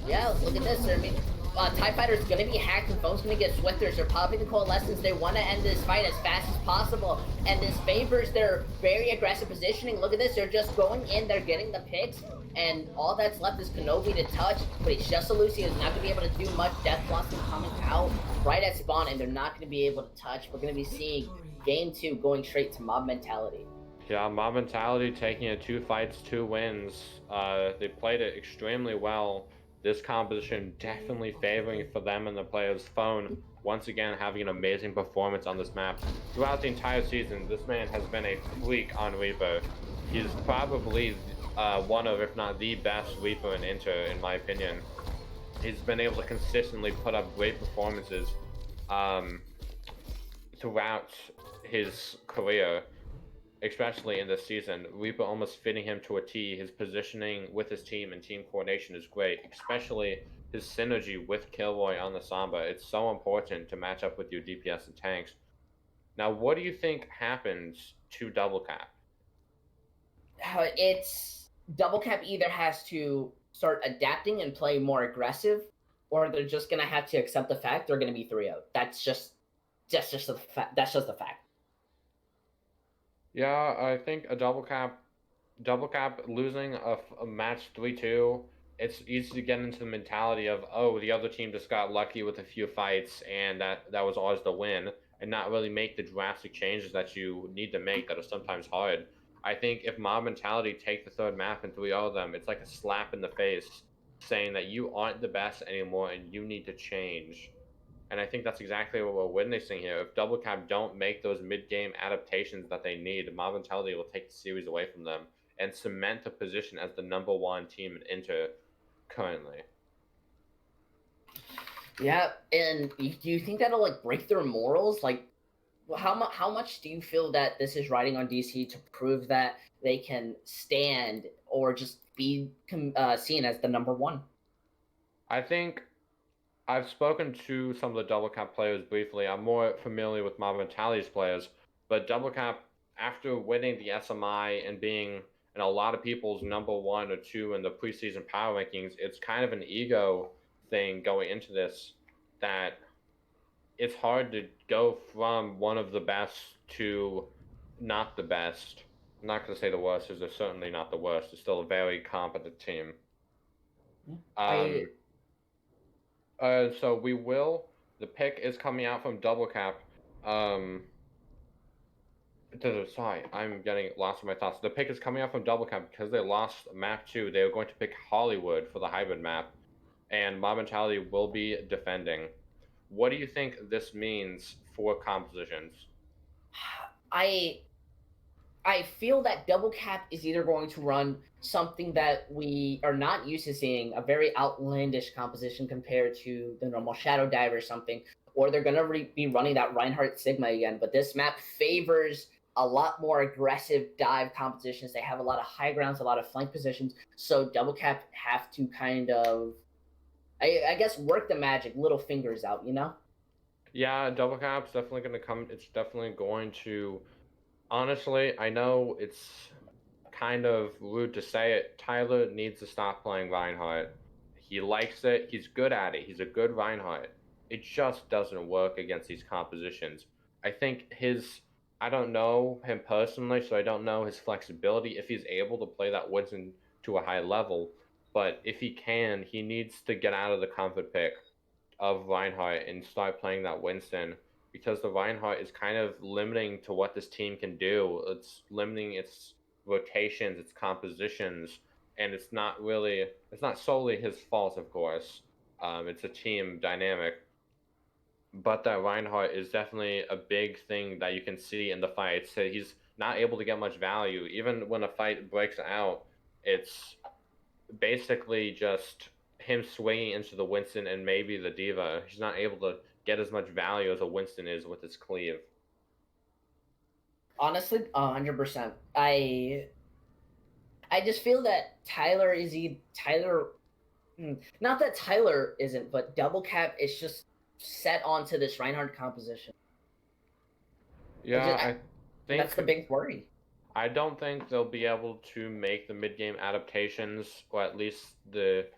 Yeah, look at this. I mean, TIE Fighter is going to be hacked and Phone's going to get Swifters. They're popping the Coalescence. They want to end this fight as fast as possible. And this favors their very aggressive positioning. Look at this. They're just going in. They're getting the picks. And all that's left is Kenobi to touch. But he's just a Lucy. He's not going to be able to do much. Death Blossom coming out right at spawn. And they're not going to be able to touch. We're going to be seeing Game 2 going straight to Mob Mentality. Yeah, Mob Mentality taking it 2 fights, 2 wins. They played it extremely well. This composition definitely favoring for them and the players. Phone, once again, having an amazing performance on this map. Throughout the entire season, this man has been a freak on Reaper. He's probably one of, if not the best Reaper in Inter, in my opinion. He's been able to consistently put up great performances throughout his career, especially in this season. Reaper almost fitting him to a T. His positioning with his team and team coordination is great, especially his synergy with Kilroy on the Samba. It's so important to match up with your DPS and tanks. Now, what do you think happens to Double Cap? It's Double Cap either has to start adapting and play more aggressive, or they're just gonna have to accept the fact they're gonna be 3-0. That's just the fact. That's just the fact. Yeah, I think a double cap losing a match 3-2, it's easy to get into the mentality of, oh, the other team just got lucky with a few fights and that was always the win, and not really make the drastic changes that you need to make that are sometimes hard. I think if Mob Mentality take the third map and 3-0 them, it's like a slap in the face saying that you aren't the best anymore and you need to change. And I think that's exactly what we're witnessing here. If Double Cap don't make those mid-game adaptations that they need, Mob Mentality will take the series away from them and cement the position as the #1 team in Inter currently. Yeah, and do you think that'll like break their morals? Like, how much do you feel that this is riding on DC to prove that they can stand or just be seen as the #1? I think I've spoken to some of the Double Cap players briefly. I'm more familiar with Mob Mentality's players, but Double Cap, after winning the SMI and being in a lot of people's #1 or 2 in the preseason power rankings, it's kind of an ego thing going into this, that it's hard to go from one of the best to not the best. I'm not going to say the worst, because they're certainly not the worst. It's still a very competent team. So the pick is coming out from Double Cap. Sorry, I'm getting lost in my thoughts. The pick is coming out from Double Cap because they lost map 2. They were going to pick Hollywood for the hybrid map, and Mob Mentality will be defending. What do you think this means for compositions? I feel that Double Cap is either going to run something that we are not used to seeing, a very outlandish composition compared to the normal Shadow Dive or something, or they're going to be running that Reinhardt Sigma again. But this map favors a lot more aggressive dive compositions. They have a lot of high grounds, a lot of flank positions. So Double Cap have to kind of, I guess, work the magic, little fingers out, you know? Yeah, Double Cap's definitely going to come. It's definitely going to. Honestly, I know it's kind of rude to say it. Tyler needs to stop playing Reinhardt. He likes it. He's good at it. He's a good Reinhardt. It just doesn't work against these compositions. I think I don't know him personally, so I don't know his flexibility, if he's able to play that Woodson to a high level. But if he can, he needs to get out of the comfort pick. of Reinhardt and start playing that Winston, because the Reinhardt is kind of limiting to what this team can do. It's limiting its rotations, its compositions, and it's not solely his fault, of course. It's a team dynamic, but that Reinhardt is definitely a big thing that you can see in the fight. So he's not able to get much value. Even when a fight breaks out, it's basically just him swinging into the Winston and maybe the D.Va. He's not able to get as much value as a Winston is with his cleave. Honestly, 100%. I just feel that Tyler. Not that Tyler isn't, but Double Cap is just set onto this Reinhardt composition. Yeah, I think That's the big worry. I don't think they'll be able to make the mid-game adaptations, or at least the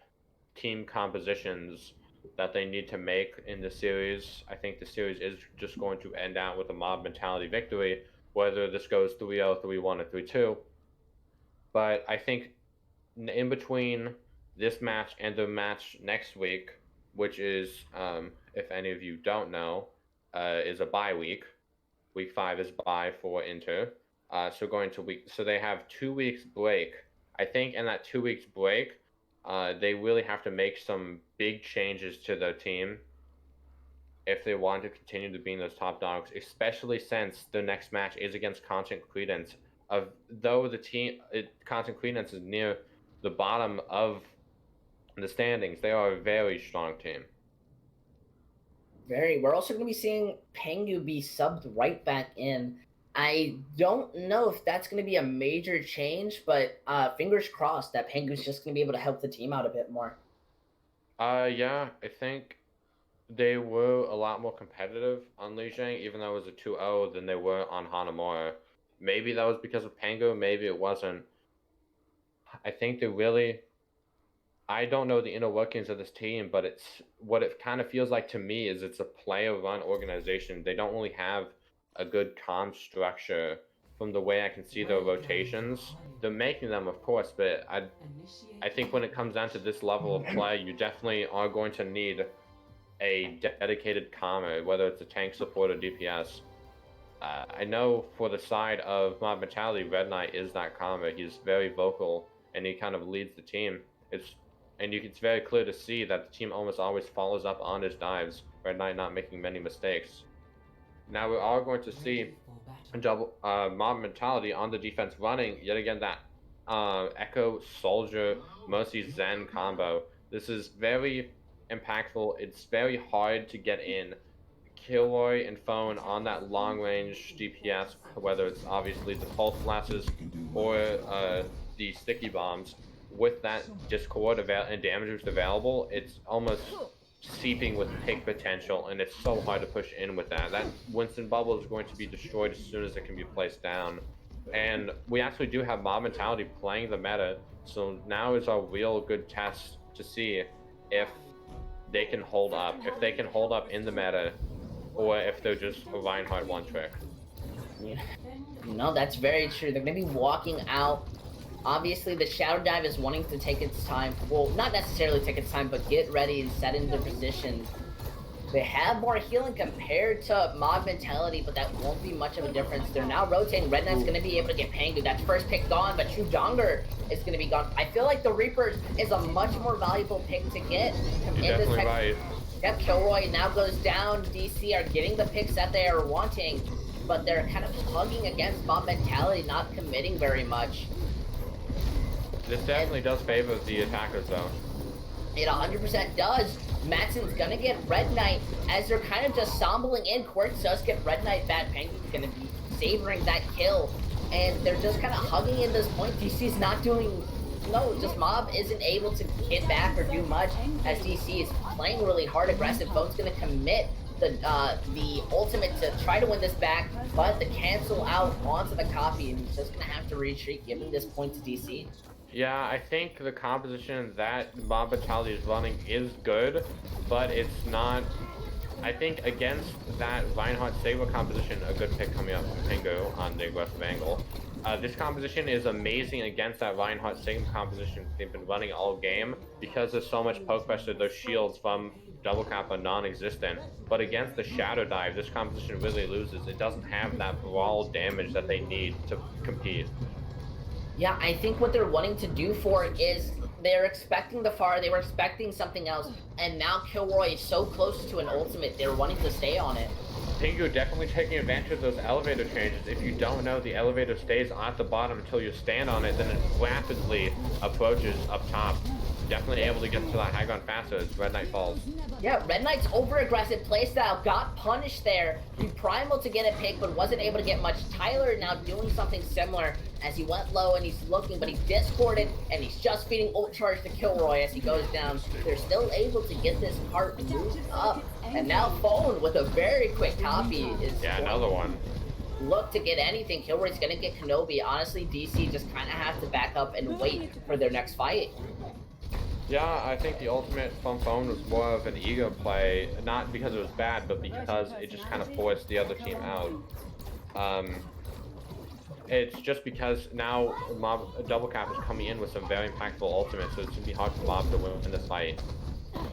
team compositions that they need to make in the series. I think the series is just going to end out with a mob mentality victory, whether this goes 3-0, 3-1, or 3-2. But I think in between this match and the match next week, which is, if any of you don't know, is a bye week. Week 5 is bye for Inter. So they have 2 weeks break. I think in that 2 weeks break, they really have to make some big changes to their team if they want to continue to be in those top dogs, especially since the next match is against Constant Credence. Though Constant Credence is near the bottom of the standings, they are a very strong team. We're also going to be seeing Pengu be subbed right back in. I don't know if that's going to be a major change, but fingers crossed that Pengu's just going to be able to help the team out a bit more. Yeah, I think they were a lot more competitive on Lijiang, even though it was a 2-0, than they were on Hanamura. Maybe that was because of Pengu, maybe it wasn't. I think I don't know the inner workings of this team, but what it kind of feels like to me is it's a player-run organization. They don't really have a good comm structure from the way I can see their rotations. They're making them, of course, but I think when it comes down to this level of play, you definitely are going to need a dedicated commer, whether it's a tank support or DPS. I know for the side of Mob Mentality, Red Knight is that commer. He's very vocal, and he kind of leads the team. It's very clear to see that the team almost always follows up on his dives, Red Knight not making many mistakes. Now we are going to see Mob Mentality on the defense running yet again that Echo Soldier Mercy Zen combo. This is very impactful. It's very hard to get in. Kilroy and Phone on that long range DPS, whether it's obviously the pulse flashes or the sticky bombs, with that Discord and damage available, it's almost seeping with pick potential, and it's so hard to push in with that. That Winston bubble is going to be destroyed as soon as it can be placed down. And we actually do have Mob Mentality playing the meta, so now is a real good test to see if they can hold up. If they can hold up in the meta, or if they're just a Reinhardt one trick. Yeah. No, that's very true. They're going to be walking out. Obviously, the Shadow Dive is wanting to take its time. Well, not necessarily take its time, but get ready and set into position. They have more healing compared to Mob Mentality, but that won't be much of a difference. They're now rotating. Red Knight's going to be able to get Pengu. That's first pick gone, but True Donger is going to be gone. I feel like the Reaper is a much more valuable pick to get. You're definitely right. Yep, Kilroy now goes down. DC are getting the picks that they are wanting, but they're kind of hugging against Mob Mentality, not committing very much. This definitely does favor the attackers, though. It 100% does. Matson's gonna get Red Knight as they're kind of just stumbling in. Quartz does get Red Knight back. Penguin's gonna be savoring that kill, and they're just kind of hugging in this point. DC's not doing. No, just Mob isn't able to get back or do much as DC is playing really hard, aggressive. Phone's gonna commit the ultimate to try to win this back, but the cancel out onto the copy, and he's just gonna have to retreat, giving this point to DC. Yeah, I think the composition that Mob Mentality is running is good, but it's not. I think against that Reinhardt Saber composition, a good pick coming up from Pengu on the aggressive angle. This composition is amazing against that Reinhardt Saber composition they've been running all game, because there's so much poke pressure. Those shields from Double Cap are non-existent, but against the Shadow Dive, this composition really loses. It doesn't have that brawl damage that they need to compete. Yeah, I think what they're wanting to do for it is they're expecting the Pharah, they were expecting something else, and now Kilroy is so close to an ultimate, they're wanting to stay on it. Pingu definitely taking advantage of those elevator changes. If you don't know, the elevator stays at the bottom until you stand on it, then it rapidly approaches up top. Definitely able to get to that high ground faster as Red Knight falls. Yeah, Red Knight's over-aggressive playstyle got punished there. He primal to get a pick, but wasn't able to get much. Tyler now doing something similar as he went low and he's looking, but he's discorded and he's just feeding ult charge to Kilroy as he goes down. They're still able to get this part moved up. And now Phone with a very quick copy is Another one. Look to get anything. Kilroy's gonna get Kenobi. Honestly, DC just kind of have to back up and wait for their next fight. Yeah, I think the ultimate from Phone was more of an ego play, not because it was bad, but because it just kind of forced the other team out. It's just because now Double Cap is coming in with some very impactful ultimates, so it's gonna be hard for Mob to win this fight.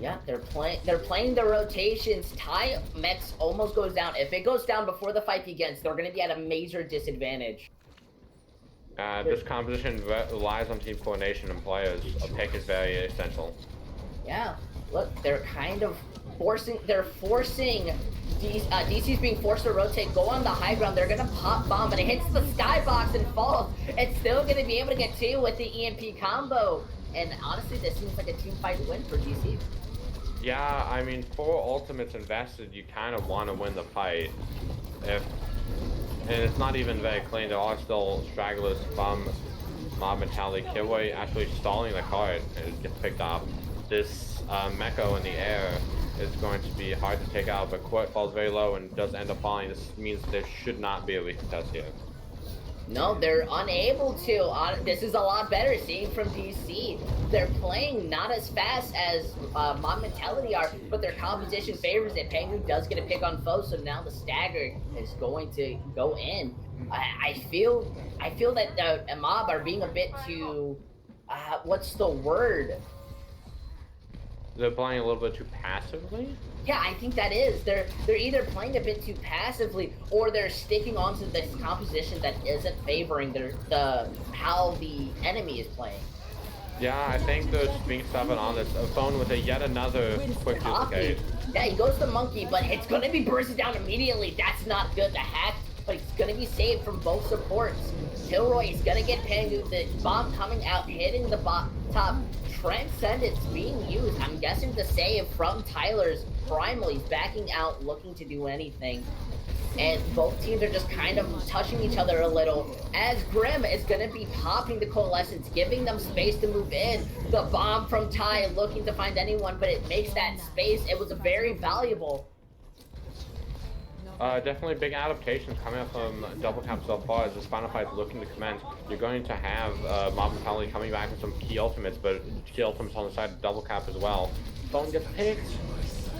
Yeah, they're playing the rotations. Ty Mex almost goes down. If it goes down before the fight begins, they're gonna be at a major disadvantage. This composition relies on team coordination and players. A pick is very essential. Yeah, look, they're kind of forcing. DC's being forced to rotate, go on the high ground. They're gonna pop bomb, but it hits the skybox and falls. It's still gonna be able to get two with the EMP combo. And honestly, this seems like a team fight win for DC. Yeah, I mean, 4 ultimates invested, you kind of want to win the fight. And it's not even very clean. There are still stragglers from Mob Mentality. Kilroy actually stalling the cart and it gets picked up. This Meko in the air is going to be hard to take out, but Court falls very low and does end up falling. This means there should not be a recontest here. No, they're unable to. This is a lot better seeing from DC. They're playing not as fast as Mob Mentality are, but their composition favors it. Pengu does get a pick on foe, so now the stagger is going to go in. I feel that Mob are being a bit too. What's the word? They're playing a little bit too passively? Yeah, I think that is. They're either playing a bit too passively or they're sticking onto this composition that isn't favoring how the enemy is playing. Yeah, I think they're being stubborn on this. A Phone with yet another quick duplicate. Yeah, he goes to Monkey, but it's gonna be bursted down immediately. That's not good. The hack, but he's gonna be saved from both supports. Kilroy is gonna get Pengu. The bomb coming out, hitting the top. Transcendence being used, I'm guessing, to save from Tyler's Primal. He's backing out, looking to do anything. And both teams are just kind of touching each other a little. As Grim is going to be popping the Coalescence, giving them space to move in. The bomb from Ty looking to find anyone, but it makes that space. It was very valuable. Definitely big adaptations coming up from Double Cap so far as this final fight is looking to commence. You're going to have Mob Mentality coming back with some key ultimates, but key ultimates on the side of Double Cap as well. Phone gets picked.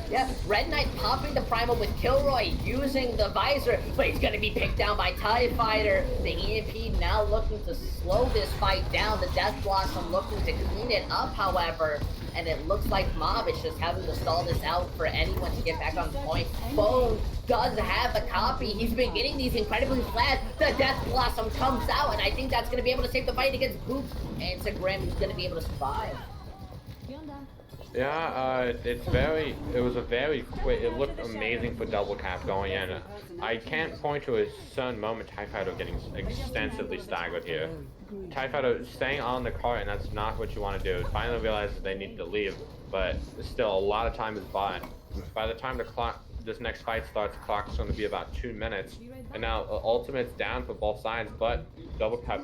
Yeah, Red Knight popping the Primal with Kilroy using the visor, but he's going to be picked down by TIE Fighter. The EMP now looking to slow this fight down. The Death Blossom looking to clean it up, however. And it looks like Mob is just having to stall this out for anyone to get back on point. Phone does have the copy. He's been getting these incredibly fast. The Death Blossom comes out, and I think that's going to be able to save the fight against Boop. And Grim is going to be able to survive. Yeah, it was a very quick, it looked amazing for Double Cap going in. I can't point to a certain moment TIE Fighter getting extensively staggered here. TIE Fighter staying on the cart, and that's not what you want to do. Finally realizes they need to leave, but still a lot of time is bought. By the time this next fight starts, the clock is going to be about 2 minutes. And now Ultimate's down for both sides, but Double Cap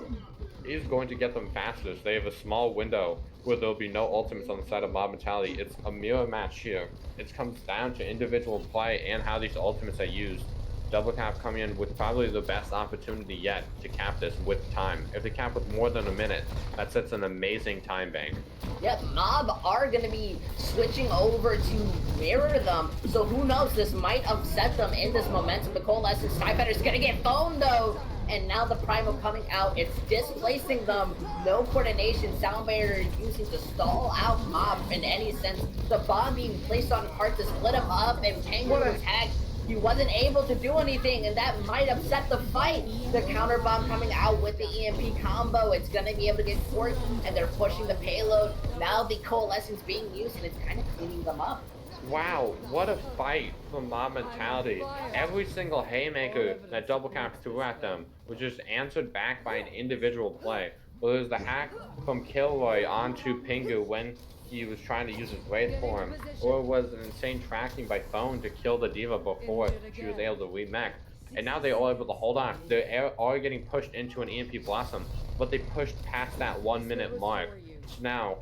is going to get them faster. So they have a small window where there'll be no ultimates on the side of Mob Mentality. It's a mirror match here. It comes down to individual play and how these ultimates are used. Double Cap coming in with probably the best opportunity yet to cap this with time. If they cap with more than a minute, that sets an amazing time bank. Yep, Mob are going to be switching over to mirror them, so who knows, this might upset them in this momentum. The Coalescence TIE Fighter's going to get phoned though, and now the Primal coming out, it's displacing them. No coordination, Sound Barrier using to stall out Mob in any sense. The bomb being placed on Heart to split him up, and Tango was tagged. He wasn't able to do anything, and that might upset the fight. The counter bomb coming out with the EMP combo. It's gonna be able to get forced, and they're pushing the payload. Now the Coalescence being used, and it's kind of cleaning them up. Wow, what a fight from Mob Mentality. Every single haymaker that Double Cap threw at them was just answered back by an individual play. Whether it was the hack from Kilroy onto Pingu when he was trying to use his Wraith form, or it was an insane tracking by phone to kill the D.Va before she was able to remech. And now they are able to hold on. They are getting pushed into an EMP Blossom, but they pushed past that 1 minute mark. So now,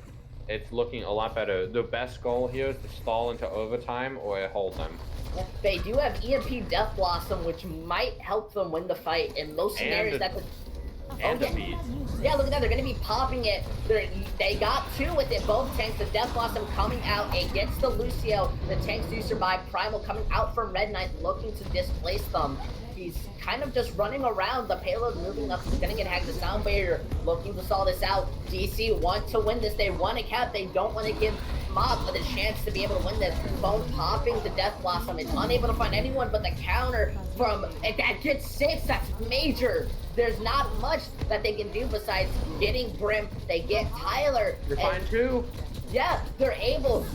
it's looking a lot better. The best goal here is to stall into overtime or hold them. They do have EMP Death Blossom, which might help them win the fight. In most scenarios, And the beat. Yeah, look at that. They're going to be popping it. They got two with it. Both tanks. The Death Blossom coming out. It gets the Lucio. The tanks do survive. Primal coming out from Red Knight looking to displace them. He's kind of just running around. The payload moving up. He's going to get hacked. The Sound Barrier looking to stall this out. DC want to win this. They want to cap. They don't want to give Mob the chance to be able to win this. Bone popping the Death Blossom. It's unable to find anyone but the counter from... And that gets 6. That's major. There's not much that they can do besides getting Brim. They get Tyler. You're fine too. Yeah, they're able.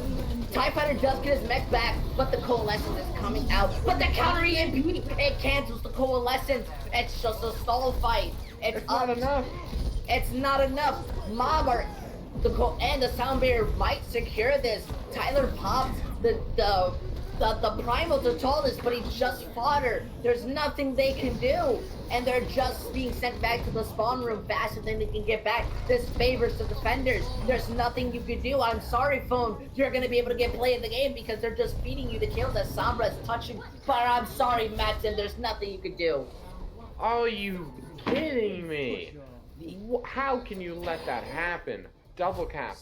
TIE Fighter does get his mech back, but the Coalescence is coming out. But the counter EMP, it cancels the Coalescence. It's just a stall fight. It's not enough. It's not enough. Mob are and the Sound Barrier might secure this. Tyler pops the Primal to Tallness, but he just fought her. There's nothing they can do. And they're just being sent back to the spawn room faster than they can get back. This favors the defenders. There's nothing you can do. I'm sorry, Phone. You're going to be able to get play in the game because they're just feeding you the kills that Sombra is touching. But I'm sorry, Matson. There's nothing you can do. Are you kidding me? How can you let that happen? Double Cap,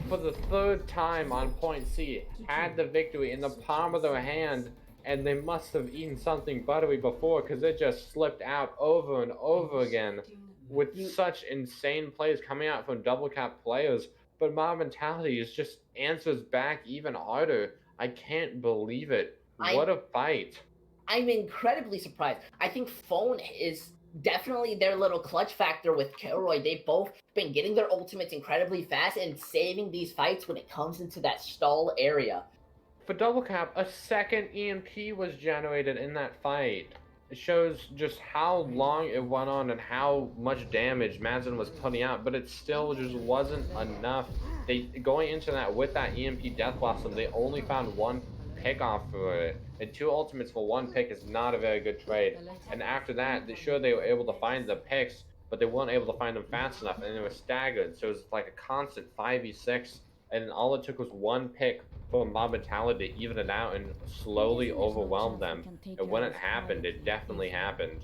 for the 3rd time on point C, had the victory in the palm of their hand, and they must have eaten something buttery before because it just slipped out over and over again with such insane plays coming out from Double Cap players. But Mob Mentality is just answers back even harder. I can't believe it. What a fight. I'm incredibly surprised. I think Phone is definitely their little clutch factor with Kilroy. They've both been getting their ultimates incredibly fast and saving these fights when it comes into that stall area. For Double Cap, a second EMP was generated in that fight. It shows just how long it went on and how much damage Madsen was putting out, but it still just wasn't enough. Going into that with that EMP Death Blossom, they only found one pick off for it, and 2 ultimates for 1 pick is not a very good trade. And after that, they were able to find the picks, but they weren't able to find them fast enough, and they were staggered. So it was like a constant 5v6, and all it took was 1 pick for Mob Mentality to even it out and slowly overwhelm them. And when it happened, it definitely happened.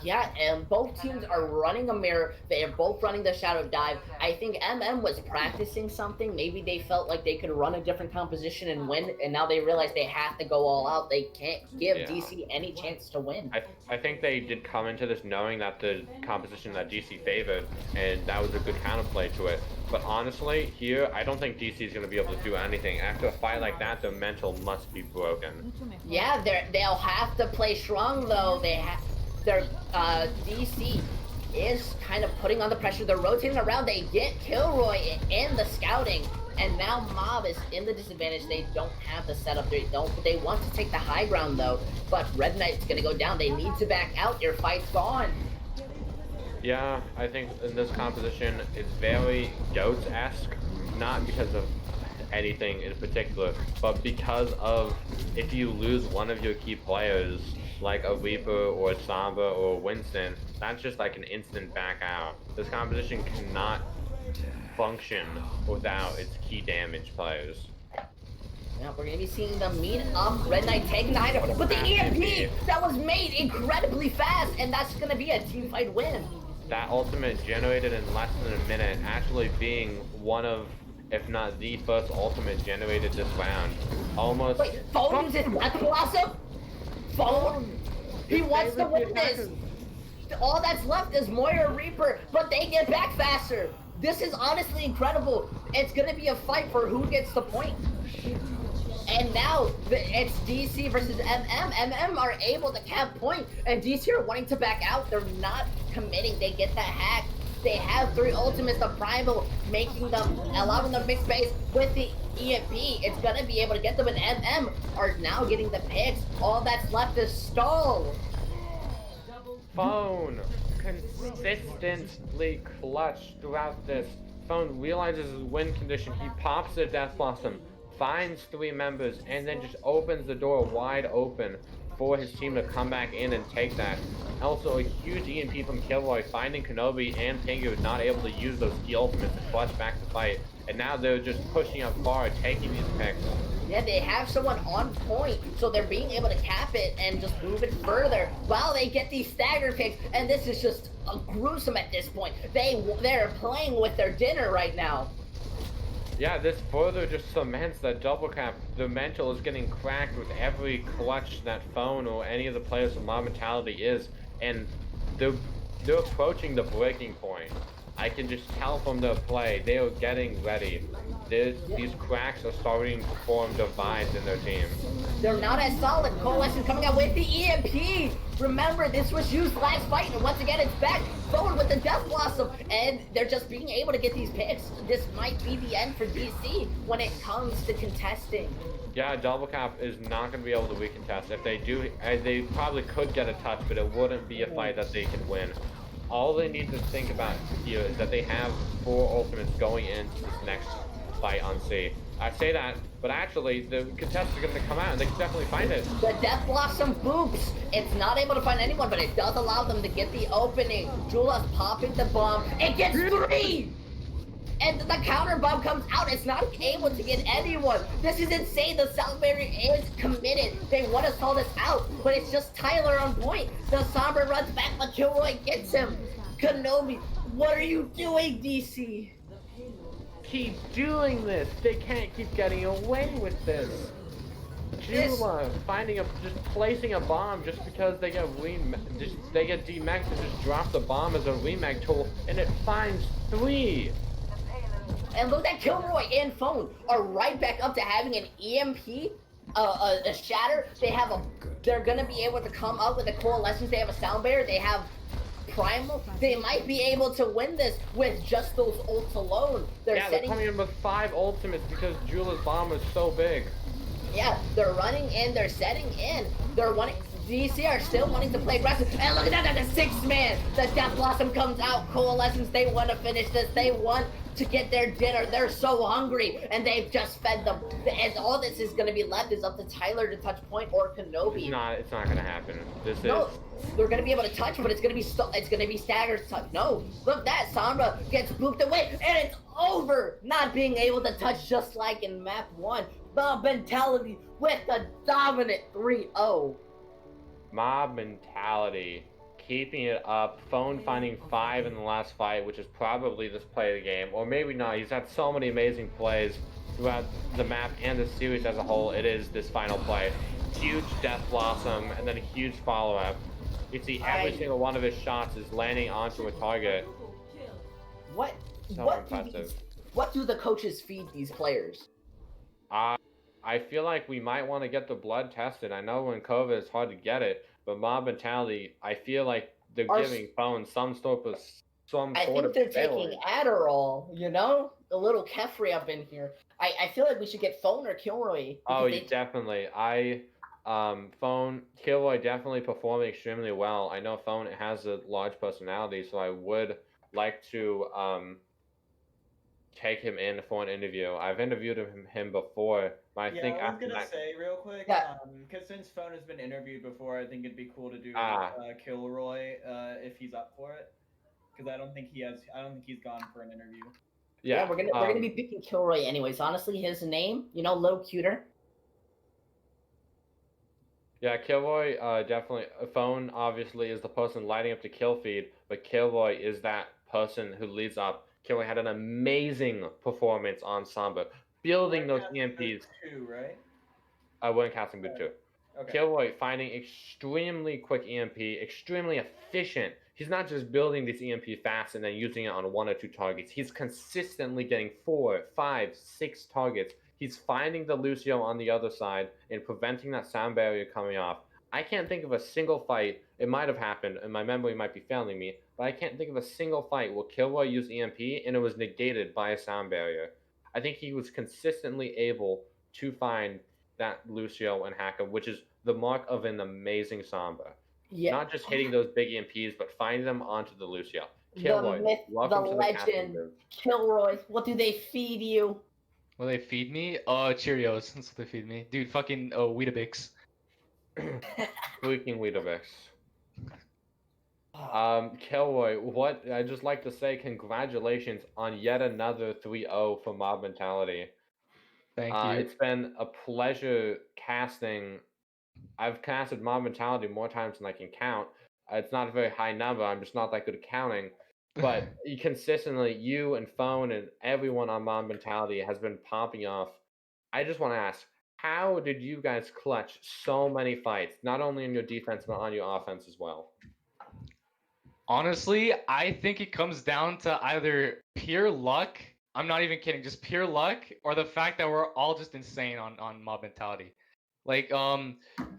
Yeah, and both teams are running a mirror. They are both running the Shadow Dive. I think MM was practicing something. Maybe they felt like they could run a different composition and win, and now they realize they have to go all out. They can't give DC any chance to win. I think they did come into this knowing that the composition that DC favored, and that was a good counterplay to it. But honestly, here, I don't think DC is going to be able to do anything. After a fight like that, their mental must be broken. Yeah, they'll have to play strong, though. Their DC is kind of putting on the pressure. They're rotating around. They get Kilroy in the scouting, and now Mob is in the disadvantage. They don't have the setup. They want to take the high ground though, but Red Knight's gonna go down. They need to back out. Your fight's gone. Yeah, I think in this composition, it's very Goats-esque, not because of anything in particular, but because of if you lose one of your key players, like a Reaper or a Sombra or a Winston, that's just like an instant back out. This composition cannot function without its key damage players. Yeah, we're gonna be seeing them meet up. Red Knight taking the item, but the EMP that was made incredibly fast, and that's gonna be a team fight win. That ultimate generated in less than a minute, actually being one of, if not the first ultimate generated this round. Almost. Wait, Phone uses Death Blossom? Phone? He wants to win this. All that's left is Moira Reaper, but they get back faster. This is honestly incredible. It's gonna be a fight for who gets the point. And now it's DC versus MM. MM are able to cap point, and DC are wanting to back out. They're not committing. They get that hack. They have 3 ultimates, the primal, making them, allowing them big space with the EMP. It's gonna be able to get them, and MM are now getting the picks. All that's left is stall. Phone consistently clutch throughout this. Phone realizes his win condition. He pops the Death Blossom, finds 3 members, and then just opens the door wide open for his team to come back in and take that. Also, a huge EMP from Kilroy, finding Kenobi and Tengu not able to use those key ultimates to clutch back the fight. And now they're just pushing up far, taking these picks. Yeah, they have someone on point, so they're being able to cap it and just move it further while they get these stagger picks. And this is just gruesome at this point. They're playing with their dinner right now. Yeah, this further just cements that double cap. The mental is getting cracked with every clutch that Phone or any of the players from Mob Mentality is, and they're approaching the breaking point. I can just tell from their play, they are getting ready. These cracks are starting to form divides in their team. They're not as solid. Coalescence coming out with the EMP. Remember, this was used last fight, and once again, it's back forward with the Death Blossom, and they're just being able to get these picks. This might be the end for DC when it comes to contesting. Yeah, double cap is not going to be able to recontest. If they do, they probably could get a touch, but it wouldn't be a fight that they can win. All they need to think about here is that they have 4 ultimates going into this next fight on C. I say that, but actually the contestants are going to come out and they can definitely find it. The Death Blossom boops. It's not able to find anyone, but it does allow them to get the opening. Jula's popping the bomb. It gets 3! And the counter bomb comes out. It's not able to get anyone. This is insane. The Sound Barrier is committed. They want to call this out, but it's just Tyler on point. The Sombra runs back, but Kilroy gets him. Kenobi, what are you doing, DC? Keep doing this. They can't keep getting away with this. Jula just placing a bomb just because they get demech to just drop the bomb as a remag tool, and it finds 3. And look at Kilroy and Phone are right back up to having an EMP, a shatter. They're gonna be able to come up with a coalescence. They have a sound barrier. They have primal. They might be able to win this with just those ults alone. They're coming in with 5 ultimates because Jula's bomb is so big. Yeah, they're running in. They're setting in. They're wanting. DC are still wanting to play aggressive. And look at that, the 6th man. The Death Blossom comes out. Coalescence, they want to finish this. They want to get their dinner. They're so hungry, and they've just fed them. And all this is going to be left is up to Tyler to touch point or Kenobi. It's not going to happen. No, they're going to be able to touch, but it's going to be staggered touch. No, look, that Sombra gets booped away, and it's over. Not being able to touch, just like in map 1. Mob Mentality with the dominant 3-0. Mob Mentality, keeping it up. Phone finding 5 in the last fight, which is probably this play of the game, or maybe not. He's had so many amazing plays throughout the map and the series as a whole. It is this final play. Huge Death Blossom, and then a huge follow-up. You see every single one of his shots is landing onto a target. What Impressive. What do the coaches feed these players? I feel like we might want to get the blood tested. I know when COVID it's hard to get it, but Mob Mentality, I feel like they're giving Phone some sort of I think they're taking Adderall, you know? A little Kefri up in here. I feel like we should get Phone or Kilroy. Oh, definitely. Phone, Kilroy definitely performing extremely well. I know Phone has a large personality, so I would like to take him in for an interview. I've interviewed him before, but I think I was gonna say real quick, because since Phone has been interviewed before, I think it'd be cool to do Kilroy if he's up for it, because I don't think he's gone for an interview. Yeah, we're gonna be picking Kilroy anyways. Honestly, his name, a little cuter. Yeah, Kilroy definitely. Phone obviously is the person lighting up the kill feed, but Kilroy is that person who leads up. Kilroy had an amazing performance on Samba, building those EMPs. 2, right? I wasn't casting boot 2. Okay. Kilroy finding extremely quick EMP, extremely efficient. He's not just building this EMP fast and then using it on 1 or 2 targets. He's consistently getting 4, 5, 6 targets. He's finding the Lucio on the other side and preventing that sound barrier coming off. I can't think of a single fight. It might have happened, and my memory might be failing me, but I can't think of a single fight where Kilroy used EMP and it was negated by a sound barrier. I think he was consistently able to find that Lucio and Haka, which is the mark of an amazing Samba. Yeah. Not just hitting those big EMPs, but finding them onto the Lucio. The Kilroy, myth, the welcome to the casting legend, booth. Kilroy. What do they feed you? Will they feed me? Cheerios. That's what they feed me. Dude, fucking Weetabix. Freaking Weetabix. Kilroy, what I just like to say, congratulations on yet another 3-0 for Mob Mentality. Thank you. It's been a pleasure casting. I've casted Mob Mentality more times than I can count. It's not a very high number. I'm just not that good at counting. But consistently, you and Phone and everyone on Mob Mentality has been popping off. I just want to ask, how did you guys clutch so many fights, not only in your defense, but on your offense as well? Honestly, I think it comes down to either pure luck. I'm not even kidding, just pure luck, or the fact that we're all just insane on Mob Mentality. Like,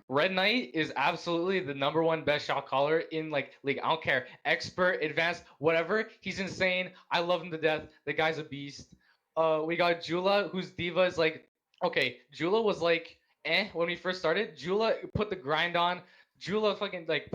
Red Knight is absolutely the #1 best shot caller in like league. I don't care, expert, advanced, whatever. He's insane. I love him to death. The guy's a beast. We got Jula, whose diva is like, okay, Jula was like, when we first started. Jula put the grind on. Jula fucking like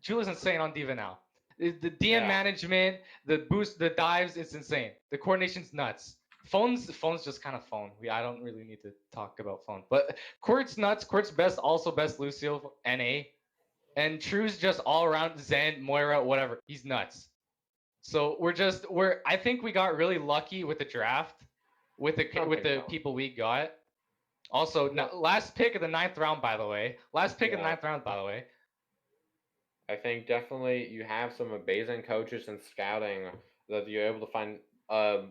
Jula's insane on diva now. The DM management, the boost, the dives, it's insane. The coordination's nuts. Phone's just kind of phone. I don't really need to talk about phone. But Quirt's nuts. Quirt's best, also best Lucio NA. And True's just all around Zen, Moira, whatever. He's nuts. So I think we got really lucky with the draft, with the people we got. Also, last pick of the 9th round, by the way. Last pick of the 9th round, by the way. I think definitely you have some amazing coaches and scouting that you're able to find a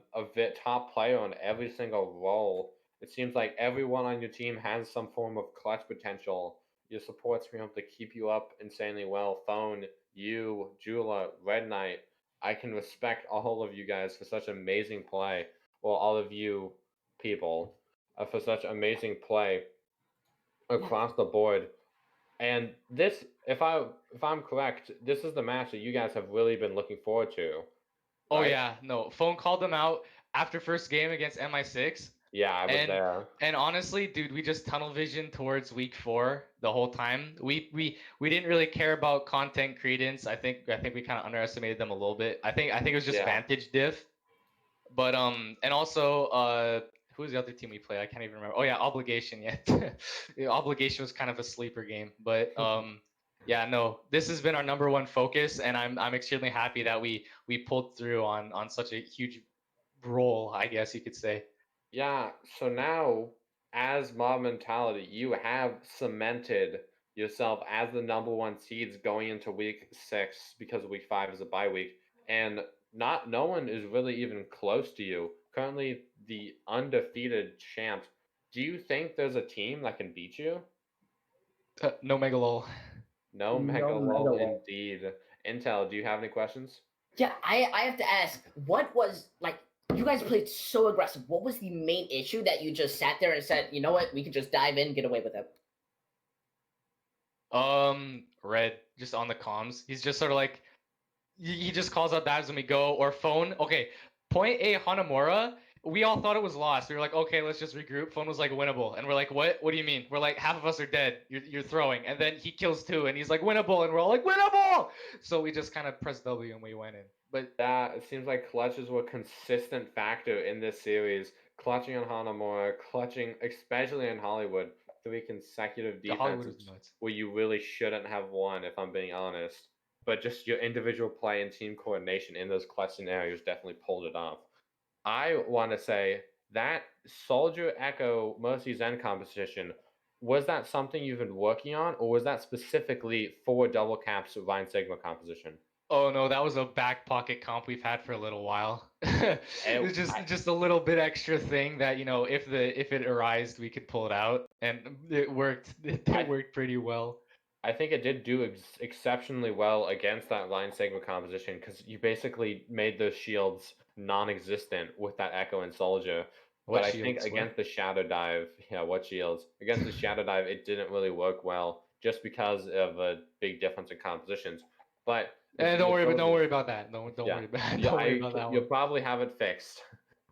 top player on every single role. It seems like everyone on your team has some form of clutch potential. Your support's been able to keep you up insanely well. Phone, you, Jula, Red Knight. I can respect all of you guys for such amazing play. Well, all of you people for such amazing play across the board. And this, if I'm correct, this is the match that you guys have really been looking forward to. Right? Oh yeah, no. Phone called them out after first game against MI6. Yeah, I was there. And honestly, dude, we just tunnel vision towards week 4 the whole time. We didn't really care about content credence. I think we kind of underestimated them a little bit. I think it was just Vantage diff. But and also who was the other team we played? I can't even remember. Oh yeah, Obligation. Yeah, Obligation was kind of a sleeper game. But yeah, no, this has been our #1 focus, and I'm extremely happy that we pulled through on such a huge role, I guess you could say. Yeah. So now, as Mob Mentality, you have cemented yourself as the #1 seeds going into week 6 because week 5 is a bye week, and no one is really even close to you. Currently, the undefeated champs. Do you think there's a team that can beat you? No Megalol. No Megalol, indeed. Intel, do you have any questions? Yeah, I have to ask, what was, like, you guys played so aggressive. What was the main issue that you just sat there and said, you know what, we could just dive in, get away with it? Red, just on the comms. He's just sort of like, he just calls out dives when we go, or phone. Okay, point A, Hanamura, we all thought it was lost. We were like, okay, let's just regroup. Phone was like, winnable. And we're like, what do you mean? We're like, half of us are dead. You're throwing. And then he kills 2 and he's like, winnable. And we're all like, winnable. So we just kind of pressed W and we went in. But it seems like clutches were a consistent factor in this series. Clutching on Hanamura, clutching, especially in Hollywood, 3 consecutive defenses where you really shouldn't have won, if I'm being honest. But just your individual play and team coordination in those clutch scenarios definitely pulled it off. I want to say that Soldier Echo Mercy Zen competition was that something you've been working on, or was that specifically for Double Cap's Vine Sigma composition? Oh no, that was a back pocket comp we've had for a little while. It was just a little bit extra thing that, you know, if it arised, we could pull it out, and it worked. It worked pretty well. I think it did do exceptionally well against that Vine Sigma composition, because you basically made those shields non-existent with that Echo and Soldier. What But I shields? think against the Shadow Dive, yeah, what shields? Against the Shadow Dive, it didn't really work well, just because of a big difference in compositions. But don't worry about that. Don't yeah, worry about yeah, don't worry about that you'll one. probably have it fixed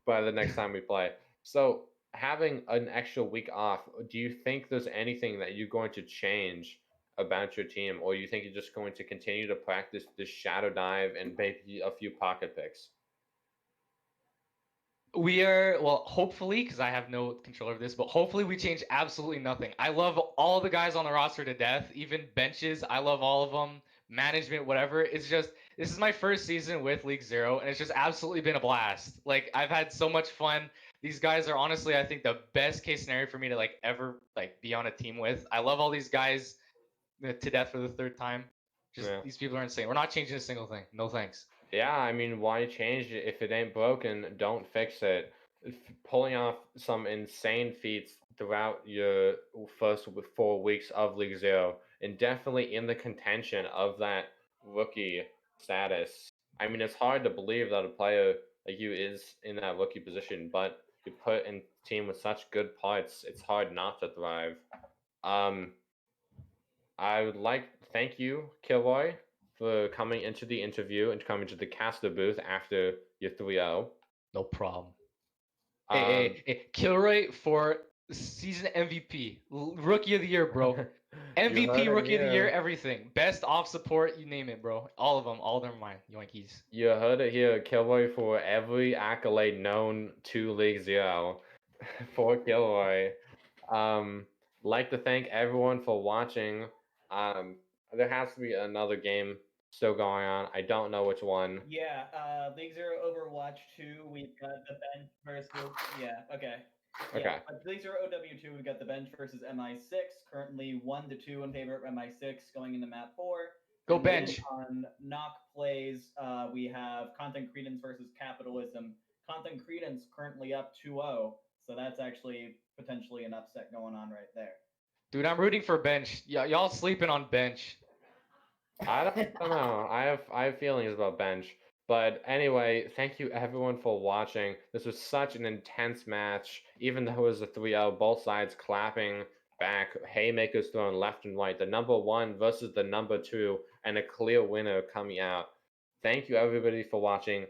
by the next time we play. So having an extra week off, do you think there's anything that you're going to change about your team, or you think you're just going to continue to practice this Shadow Dive and maybe a few pocket picks? We are, well, hopefully, because I have no control over this, but hopefully we change absolutely nothing. I love all the guys on the roster to death, even benches. I love all of them, management, whatever. It's just, this is my first season with League Zero, and it's just absolutely been a blast. Like, I've had so much fun. These guys are honestly, I think, the best case scenario for me to like ever like be on a team with. I love all these guys to death for the third time. Just Yeah. these people are insane. We're not changing a single thing. No thanks. Yeah, I mean, why change it if it ain't broken? Don't fix it. Pulling off some insane feats throughout your first 4 weeks of League Zero, and definitely in the contention of that rookie status. I mean, it's hard to believe that a player like you is in that rookie position, but you put in team with such good parts, it's hard not to thrive. I would like to thank you, Kilroy, for coming into the interview and coming to the caster booth after your 3-0. No problem. Hey, Kilroy for season MVP, rookie of the year, bro. MVP, rookie of the year, everything. Best off support, you name it, bro. All of them are mine. Yankees. You heard it here, Kilroy for every accolade known to League Zero for Kilroy. Like to thank everyone for watching. There has to be another game still going on. I don't know which one. Yeah, League Zero Overwatch 2, we've got the bench versus. Yeah, okay. Okay. Yeah, but League Zero OW2, we've got the bench versus MI6. Currently 1-2 in favor of MI6 going into map 4. Go And then bench. On Knock Plays, we have Content Credence versus Capitalism. Content Credence currently up 2-0, so that's actually potentially an upset going on right there. Dude, I'm rooting for bench. Y'all sleeping on bench. I don't know. I have feelings about bench. But anyway, thank you everyone for watching. This was such an intense match. Even though it was a 3-0, both sides clapping back, haymakers thrown left and right. The number 1 versus the number 2, and a clear winner coming out. Thank you everybody for watching.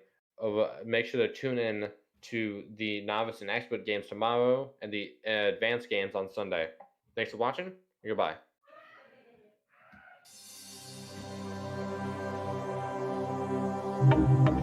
Make sure to tune in to the novice and expert games tomorrow and the advanced games on Sunday. Thanks for watching. Goodbye. Thank you.